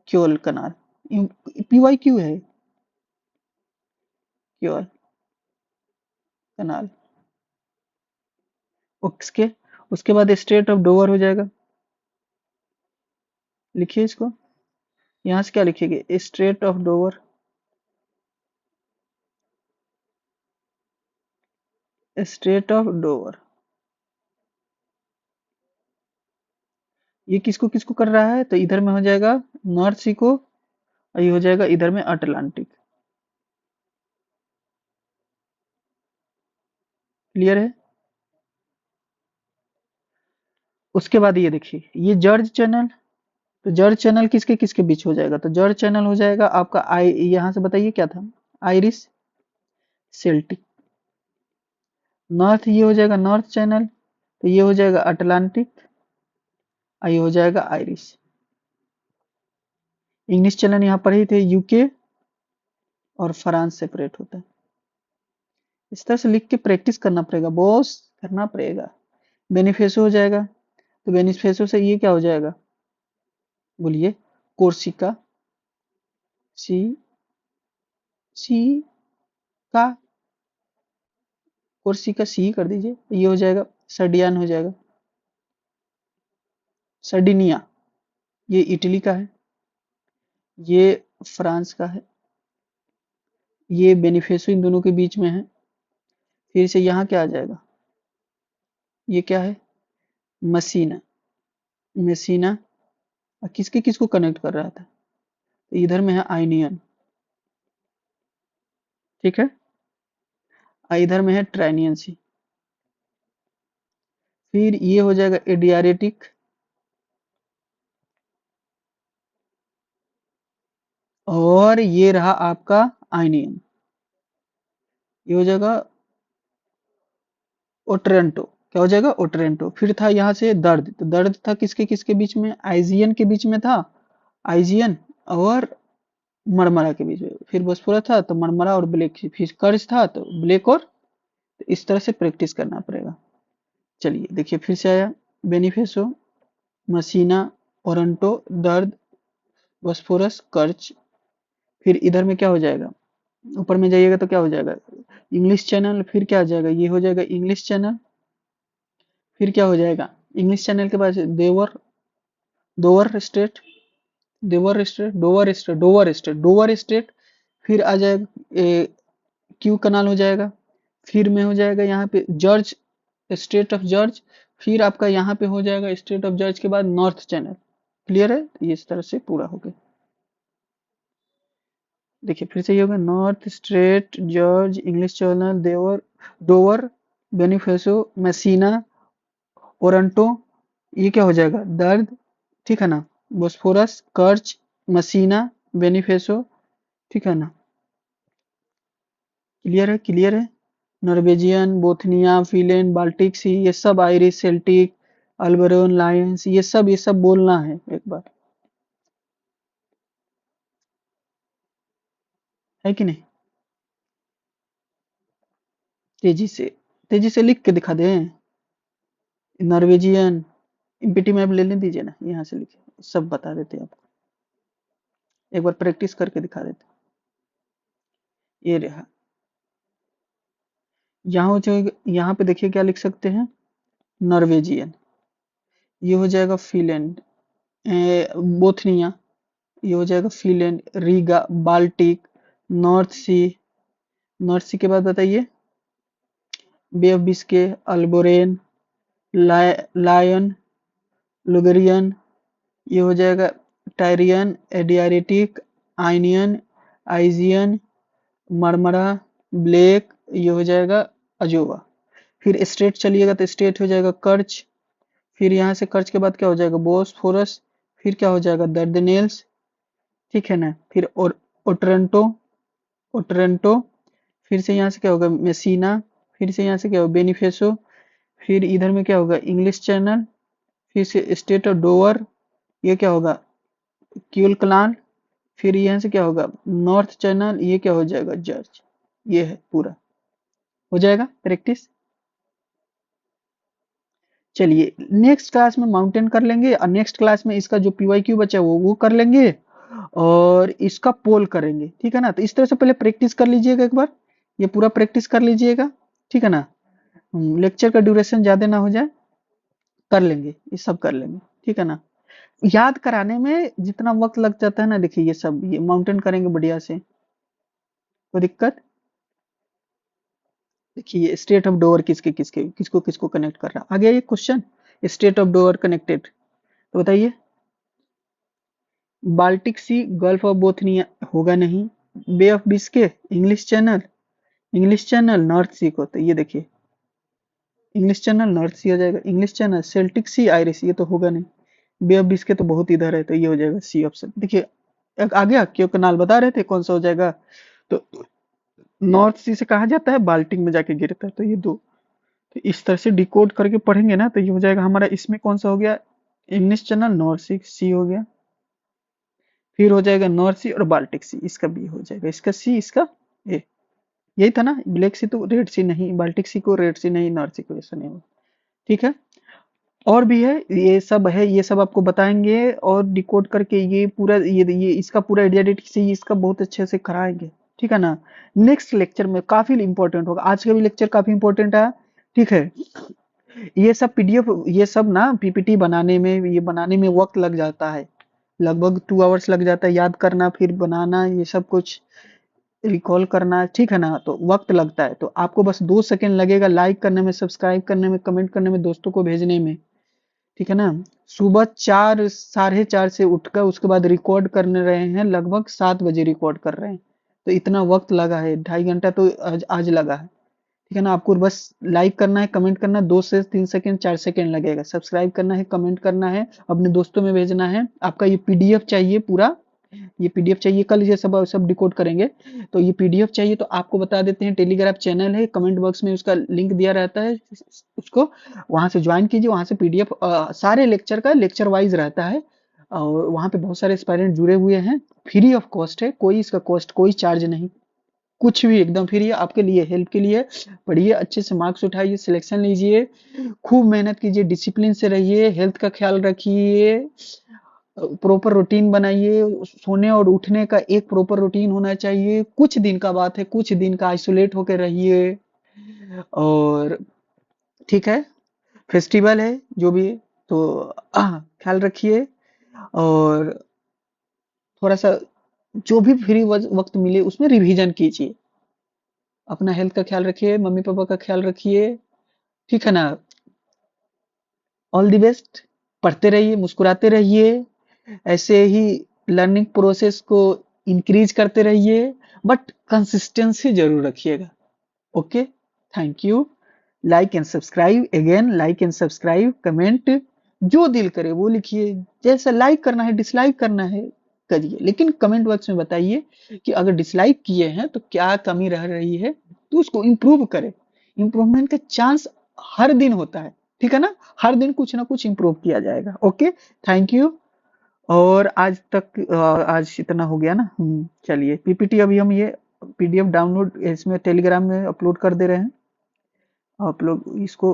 Speaker 1: क्योल कनाल, पीवाई क्यू है, क्योल कनाल। उसके उसके बाद स्ट्रेट ऑफ डोवर हो जाएगा, लिखिए इसको, यहाँ से क्या लिखिएगा, straight of Dover, straight of Dover, ये किसको किसको कर रहा है, तो इधर में हो जाएगा नॉर्थ सी को, और ये हो जाएगा इधर में अटलांटिक, क्लियर है। उसके बाद ये देखिए, ये जॉर्ज चैनल, तो जॉर्ज चैनल किसके किसके बीच हो जाएगा, तो जॉर्ज चैनल हो जाएगा आपका आई, यहाँ से बताइए क्या था, आयरिश सेल्टिक। नॉर्थ ये हो जाएगा नॉर्थ चैनल, तो ये हो जाएगा अटलांटिक, और ये हो जाएगा आयरिश। इंग्लिश चैनल यहाँ पर ही थे, यूके और फ्रांस सेपरेट होता है। इस तरह से लिख के प्रैक्टिस करना पड़ेगा बॉस, करना पड़ेगा। बेनिफेसो हो जाएगा, तो बेनिफेसो से ये क्या हो जाएगा, बोलिए, कोर्सिका, सी, सी का, कोर्सिका सी कर दीजिए, ये हो जाएगा सर्डियन हो जाएगा, सर्डिनिया, ये इटली का है, ये फ्रांस का है, ये बेनिफेसो इन दोनों के बीच में है। फिर से यहाँ क्या आ जाएगा, ये क्या है, मसीना, मेसिना, और किसके किसको कनेक्ट कर रहा था, तो इधर में है आइनियन, ठीक है, और इधर में है ट्राइनियन सी। फिर ये हो जाएगा एडियारेटिक, और ये रहा आपका आइनियन, ये हो जाएगा ओट्रेंटो, क्या हो जाएगा ओट्रेंटो। फिर था यहाँ से दर्द, तो दर्द था किसके किसके बीच में, आइजियन के बीच में था, आइजियन और मरमरा के बीच में। फिर बोस्फोरस था तो मरमरा और ब्लैक, फिर कर्ज था तो ब्लैक और, तो इस तरह से प्रैक्टिस करना पड़ेगा। चलिए देखिए, फिर से आया बेनिफेसो, मसीना, ओरंटो, दर्द, बोस्फोरस, कर्च। फिर इधर में क्या हो जाएगा, ऊपर में जाइएगा तो क्या हो जाएगा, इंग्लिश चैनल, फिर क्या आ जाएगा, ये हो जाएगा इंग्लिश चैनल। फिर क्या हो जाएगा, इंग्लिश चैनल के बाद Dover, Dover Strait, Dover Strait, Dover Strait, Dover Strait, Dover Strait. फिर आ जाएगा क्यू कनाल हो जाएगा, फिर में हो जाएगा यहाँ पे जॉर्ज, स्टेट ऑफ जॉर्ज, फिर आपका यहाँ पे हो जाएगा स्टेट ऑफ जॉर्ज के बाद नॉर्थ चैनल। क्लियर है? ये इस तरह से पूरा हो गया। देखिए फिर से ये होगा north strait George English Channel Dover Dover Bonifacio Messina Otranto, ये क्या हो जाएगा दर्द, ठीक है ना, बोस्फोरस कर्च मसीना बेनिफेसो, ठीक है ना। क्लियर है? क्लियर है। नॉर्वेजियन बोथनिया फिनलैंड बाल्टिक सी, ये सब आयरिश सेल्टिक अल्बरोन लायंस, ये सब बोलना है एक बार, है कि नहीं? तेजी से, तेजी से लिख के दिखा दें। नॉर्वेजियन इम्पिटी मैप लेने दीजिए ना, यहाँ से लिखे सब बता देते हैं आपको, एक बार प्रैक्टिस करके दिखा देते हैं। ये रहा, यहाँ पे देखिए क्या लिख सकते हैं, नॉर्वेजियन, ये हो जाएगा फिनलैंड, बोथनिया, ये हो जाएगा फिनलैंड, रीगा बाल्टिक, नॉर्थ सी, नॉर्थ सी के बाद बताइए बे ऑफ बिस्के अल्बोरेन लायन लुगरियन, ये हो जाएगा टायरियन एडियारेटिक आइनियन आइजियन मरमरा ब्लेक, ये हो जाएगा अजोवा। फिर स्टेट चलिएगा तो स्टेट हो जाएगा कर्च, फिर यहाँ से कर्च के बाद क्या हो जाएगा बोस्फोरस, फिर क्या हो जाएगा दर्दनेल्स, ठीक है ना, फिर और ओट्रेंटो ओट्रेंटो, फिर से यहाँ से क्या होगा मेसीना, फिर से यहाँ से क्या होगा बेनिफेसो, फिर इधर में क्या होगा इंग्लिश चैनल, फिर से स्टेट ऑफ डोवर, ये क्या होगा क्यूल क्लान, फिर यहाँ से क्या होगा नॉर्थ चैनल, ये क्या हो जाएगा जर्ज। ये है पूरा, हो जाएगा प्रैक्टिस। चलिए नेक्स्ट क्लास में माउंटेन कर लेंगे और नेक्स्ट क्लास में इसका जो पीवाईक्यू बचा है वो कर लेंगे और इसका पोल करेंगे, ठीक है ना। तो इस तरह से पहले प्रैक्टिस कर लीजिएगा एक बार, ये पूरा प्रैक्टिस कर लीजिएगा, ठीक है ना। लेक्चर का ड्यूरेशन ज्यादा ना हो जाए, कर लेंगे ये सब कर लेंगे, ठीक है ना। याद कराने में जितना वक्त लग जाता है ना, देखिए ये सब ये माउंटेन करेंगे बढ़िया से, कोई दिक्कत। देखिए स्टेट ऑफ डोवर किसके किसके किसको किसको कनेक्ट कर रहा है, आ गया ये question, Strait of Dover connected, तो बताइए Baltic Sea Gulf of Bothnia होगा नहीं, Bay of Biscay English Channel North Sea को, तो ये देखिए इंग्लिश चैनल नॉर्थ सी हो जाएगा, इंग्लिश चैनल सेल्टिक सी आयरिश, ये तो होगा नहीं, बे ऑफ बिस्के तो बहुत इधर है, तो ये हो जाएगा सी ऑप्शन। देखिए आ गया क्यों कनाल बता रहे थे कौन सा हो जाएगा, तो नॉर्थ सी से कहा जाता है बाल्टिक में जाके गिरता है, तो ये दो, तो इस तरह से डिकोड करके पढ़ेंगे ना, तो ये हो जाएगा हमारा, इसमें कौन सा हो गया इंग्लिश चैनल नॉर्थ सी, सी हो गया, फिर हो जाएगा नॉर्थ सी और बाल्टिक सी, इसका बी हो जाएगा, इसका सी, इसका ए, यही था ना, ब्लैक सी तो रेड सी नहीं, बाल्टिक सी को रेड सी नहीं, नॉर्थ सी को ऐसा नहीं होगा, ठीक है। और भी है, ये सब है, ये सब आपको बताएंगे और डिकोड करके ये पूरा ये इसका पूरा एडियाडिट से इसका बहुत अच्छे से कराएंगे, ठीक है ना। नेक्स्ट लेक्चर में काफी इंपॉर्टेंट होगा, आज का भी लेक्चर काफी इंपॉर्टेंट है, ठीक है। ये सब पीडीएफ, ये सब ना पीपीटी बनाने में, ये बनाने में वक्त लग जाता है, लगभग 2 आवर्स लग जाता है, याद करना फिर बनाना, ये सब कुछ रिकॉल करना, ठीक है ना, तो वक्त लगता है। तो आपको बस 2 सेकंड लगेगा लाइक करने में, सब्सक्राइब करने में, कमेंट करने में, दोस्तों को भेजने में, ठीक है ना। सुबह 4 साढ़े 4 से उठकर उसके बाद रिकॉर्ड करने रहे हैं, लगभग 7 बजे रिकॉर्ड कर रहे हैं, तो इतना वक्त लगा है, 2.5 घंटा तो आज लगा है, ठीक है ना। आपको बस लाइक करना है, कमेंट करना है, 2 से 3 सेकंड 4 सेकंड लगेगा, सब्सक्राइब करना है, कमेंट करना है, अपने दोस्तों में भेजना है। आपका ये पीडीएफ चाहिए पूरा, ये पीडीएफ चाहिए, कल ये सब सब डिकोड करेंगे, तो ये पीडीएफ चाहिए तो आपको बता देते हैं, टेलीग्राम चैनल है, कमेंट बॉक्स में उसका लिंक दिया रहता है, उसको वहां से ज्वाइन कीजिए, वहां से पीडीएफ सारे लेक्चर का लेक्चर वाइज रहता है, और वहां पे बहुत सारे एस्पायरेंट जुड़े हुए हैं, फ्री ऑफ कॉस्ट है, कोई इसका कॉस्ट कोई चार्ज नहीं, कुछ भी एकदम फ्री है आपके लिए, हेल्प के लिए। पढ़िए अच्छे से, मार्क्स उठाइए, सिलेक्शन लीजिए, खूब मेहनत कीजिए, डिसिप्लिन से रहिए, हेल्थ का ख्याल रखिए, प्रॉपर रूटीन बनाइए, सोने और उठने का एक प्रॉपर रूटीन होना चाहिए, कुछ दिन का बात है, कुछ दिन का आइसोलेट होकर रहिए, और ठीक है, फेस्टिवल है जो भी है, तो ख्याल रखिए, और थोड़ा सा जो भी फ्री वक्त मिले उसमें रिवीजन कीजिए, अपना हेल्थ का ख्याल रखिए, मम्मी पापा का ख्याल रखिए, ठीक है ना। All the best. पढ़ते रहिए, मुस्कुराते रहिए, ऐसे ही लर्निंग प्रोसेस को इंक्रीज करते रहिए, बट कंसिस्टेंसी जरूर रखिएगा। Okay, thank you. Like and subscribe, again like and subscribe, comment जो दिल करे वो लिखिए, जैसा लाइक करना है डिसलाइक करना है करिए, लेकिन कमेंट बॉक्स में बताइए कि अगर डिसलाइक किए हैं तो क्या कमी रह रही है, तो उसको इम्प्रूव करें। इम्प्रूवमेंट का चांस हर दिन होता है, ठीक है ना। हर दिन कुछ ना कुछ इम्प्रूव किया जाएगा। Okay, thank you. और आज तक आज इतना हो गया ना। चलिए, पीपीटी अभी हम ये पीडीएफ डाउनलोड इसमें टेलीग्राम में अपलोड कर दे रहे हैं। आप लोग इसको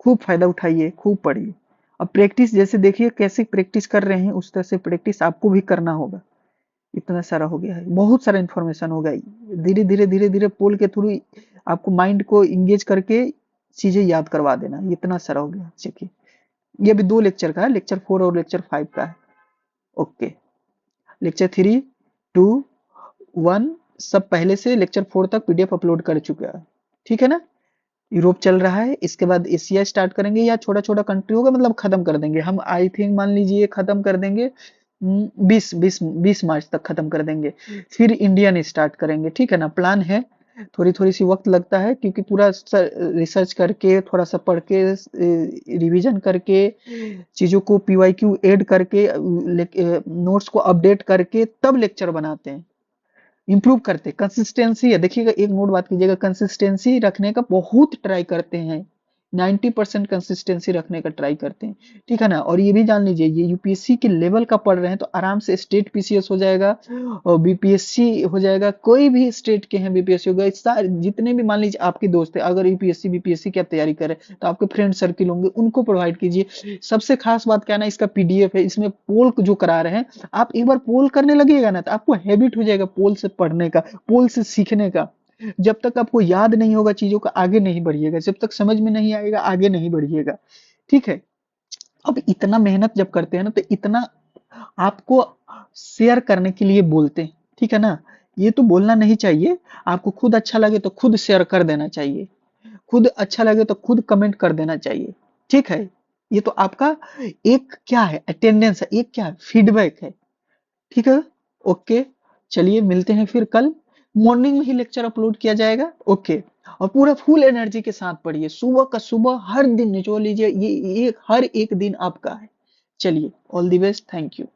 Speaker 1: खूब फायदा उठाइए, खूब पढ़िए। अब प्रैक्टिस जैसे देखिए कैसे प्रैक्टिस कर रहे हैं, उस तरह से प्रैक्टिस आपको भी करना होगा। इतना सारा हो गया है, बहुत सारा इन्फॉर्मेशन होगा। धीरे धीरे धीरे धीरे पोल के थ्रू आपको माइंड को इंगेज करके चीजें याद करवा देना, इतना सारा हो गया। देखिए, ये भी 2 लेक्चर का है, लेक्चर 4 और लेक्चर 5 का है। ओके, लेक्चर 3, 2, 1 सब पहले से लेक्चर 4 तक पीडीएफ अपलोड कर चुका है, ठीक है ना। यूरोप चल रहा है, इसके बाद एशिया स्टार्ट करेंगे, या छोटा छोटा कंट्री होगा मतलब खत्म कर देंगे हम। आई थिंक मान लीजिए खत्म कर देंगे 20 मार्च तक खत्म कर देंगे। फिर इंडियन स्टार्ट करेंगे, ठीक है ना। प्लान है, थोड़ी थोड़ी सी वक्त लगता है क्योंकि पूरा रिसर्च करके, थोड़ा सा पढ़ के, रिवीजन करके, चीजों को पीवाईक्यू ऐड करके, नोट्स को अपडेट करके तब लेक्चर बनाते हैं, इंप्रूव करते हैं। कंसिस्टेंसी है, देखिएगा एक नोट बात कीजिएगा, कंसिस्टेंसी रखने का बहुत ट्राई करते हैं। 90% कंसिस्टेंसी रखने का ट्राई करते हैं, ठीक है ना। और ये भी जान लीजिए, ये यूपीएससी के लेवल का पढ़ रहे हैं तो आराम से स्टेट पीसीएस हो जाएगा और बीपीएससी हो जाएगा। कोई भी स्टेट के हैं बीपीएससी होगा, जितने भी मान लीजिए आपके दोस्त है, अगर यूपीएससी बीपीएससी की आप तैयारी करें तो आपके फ्रेंड सर्किल होंगे, उनको प्रोवाइड कीजिए। सबसे खास बात क्या है ना, इसका पीडीएफ है, इसमें पोल जो करा रहे हैं, आप एक बार पोल करने लगिएगा ना तो आपको हैबिट हो जाएगा पोल से पढ़ने का, पोल से सीखने का। जब तक आपको याद नहीं होगा चीजों का, आगे नहीं बढ़िएगा। जब तक समझ में नहीं आएगा, आगे नहीं बढ़िएगा, ठीक है। अब इतना मेहनत जब करते हैं ना तो इतना आपको शेयर करने के लिए बोलते हैं, ठीक है ना। ये तो बोलना नहीं चाहिए, आपको खुद अच्छा लगे तो खुद शेयर कर देना चाहिए, खुद अच्छा लगे तो खुद कमेंट कर देना चाहिए, ठीक है। ये तो आपका एक क्या है, अटेंडेंस है, एक क्या है, फीडबैक है, ठीक है। ओके, चलिए मिलते हैं फिर कल। मॉर्निंग में ही लेक्चर अपलोड किया जाएगा। ओके, और पूरा फुल एनर्जी के साथ पढ़िए, सुबह का सुबह हर दिन निचोड़ लीजिए, ये हर एक दिन आपका है। चलिए, all the best, thank you.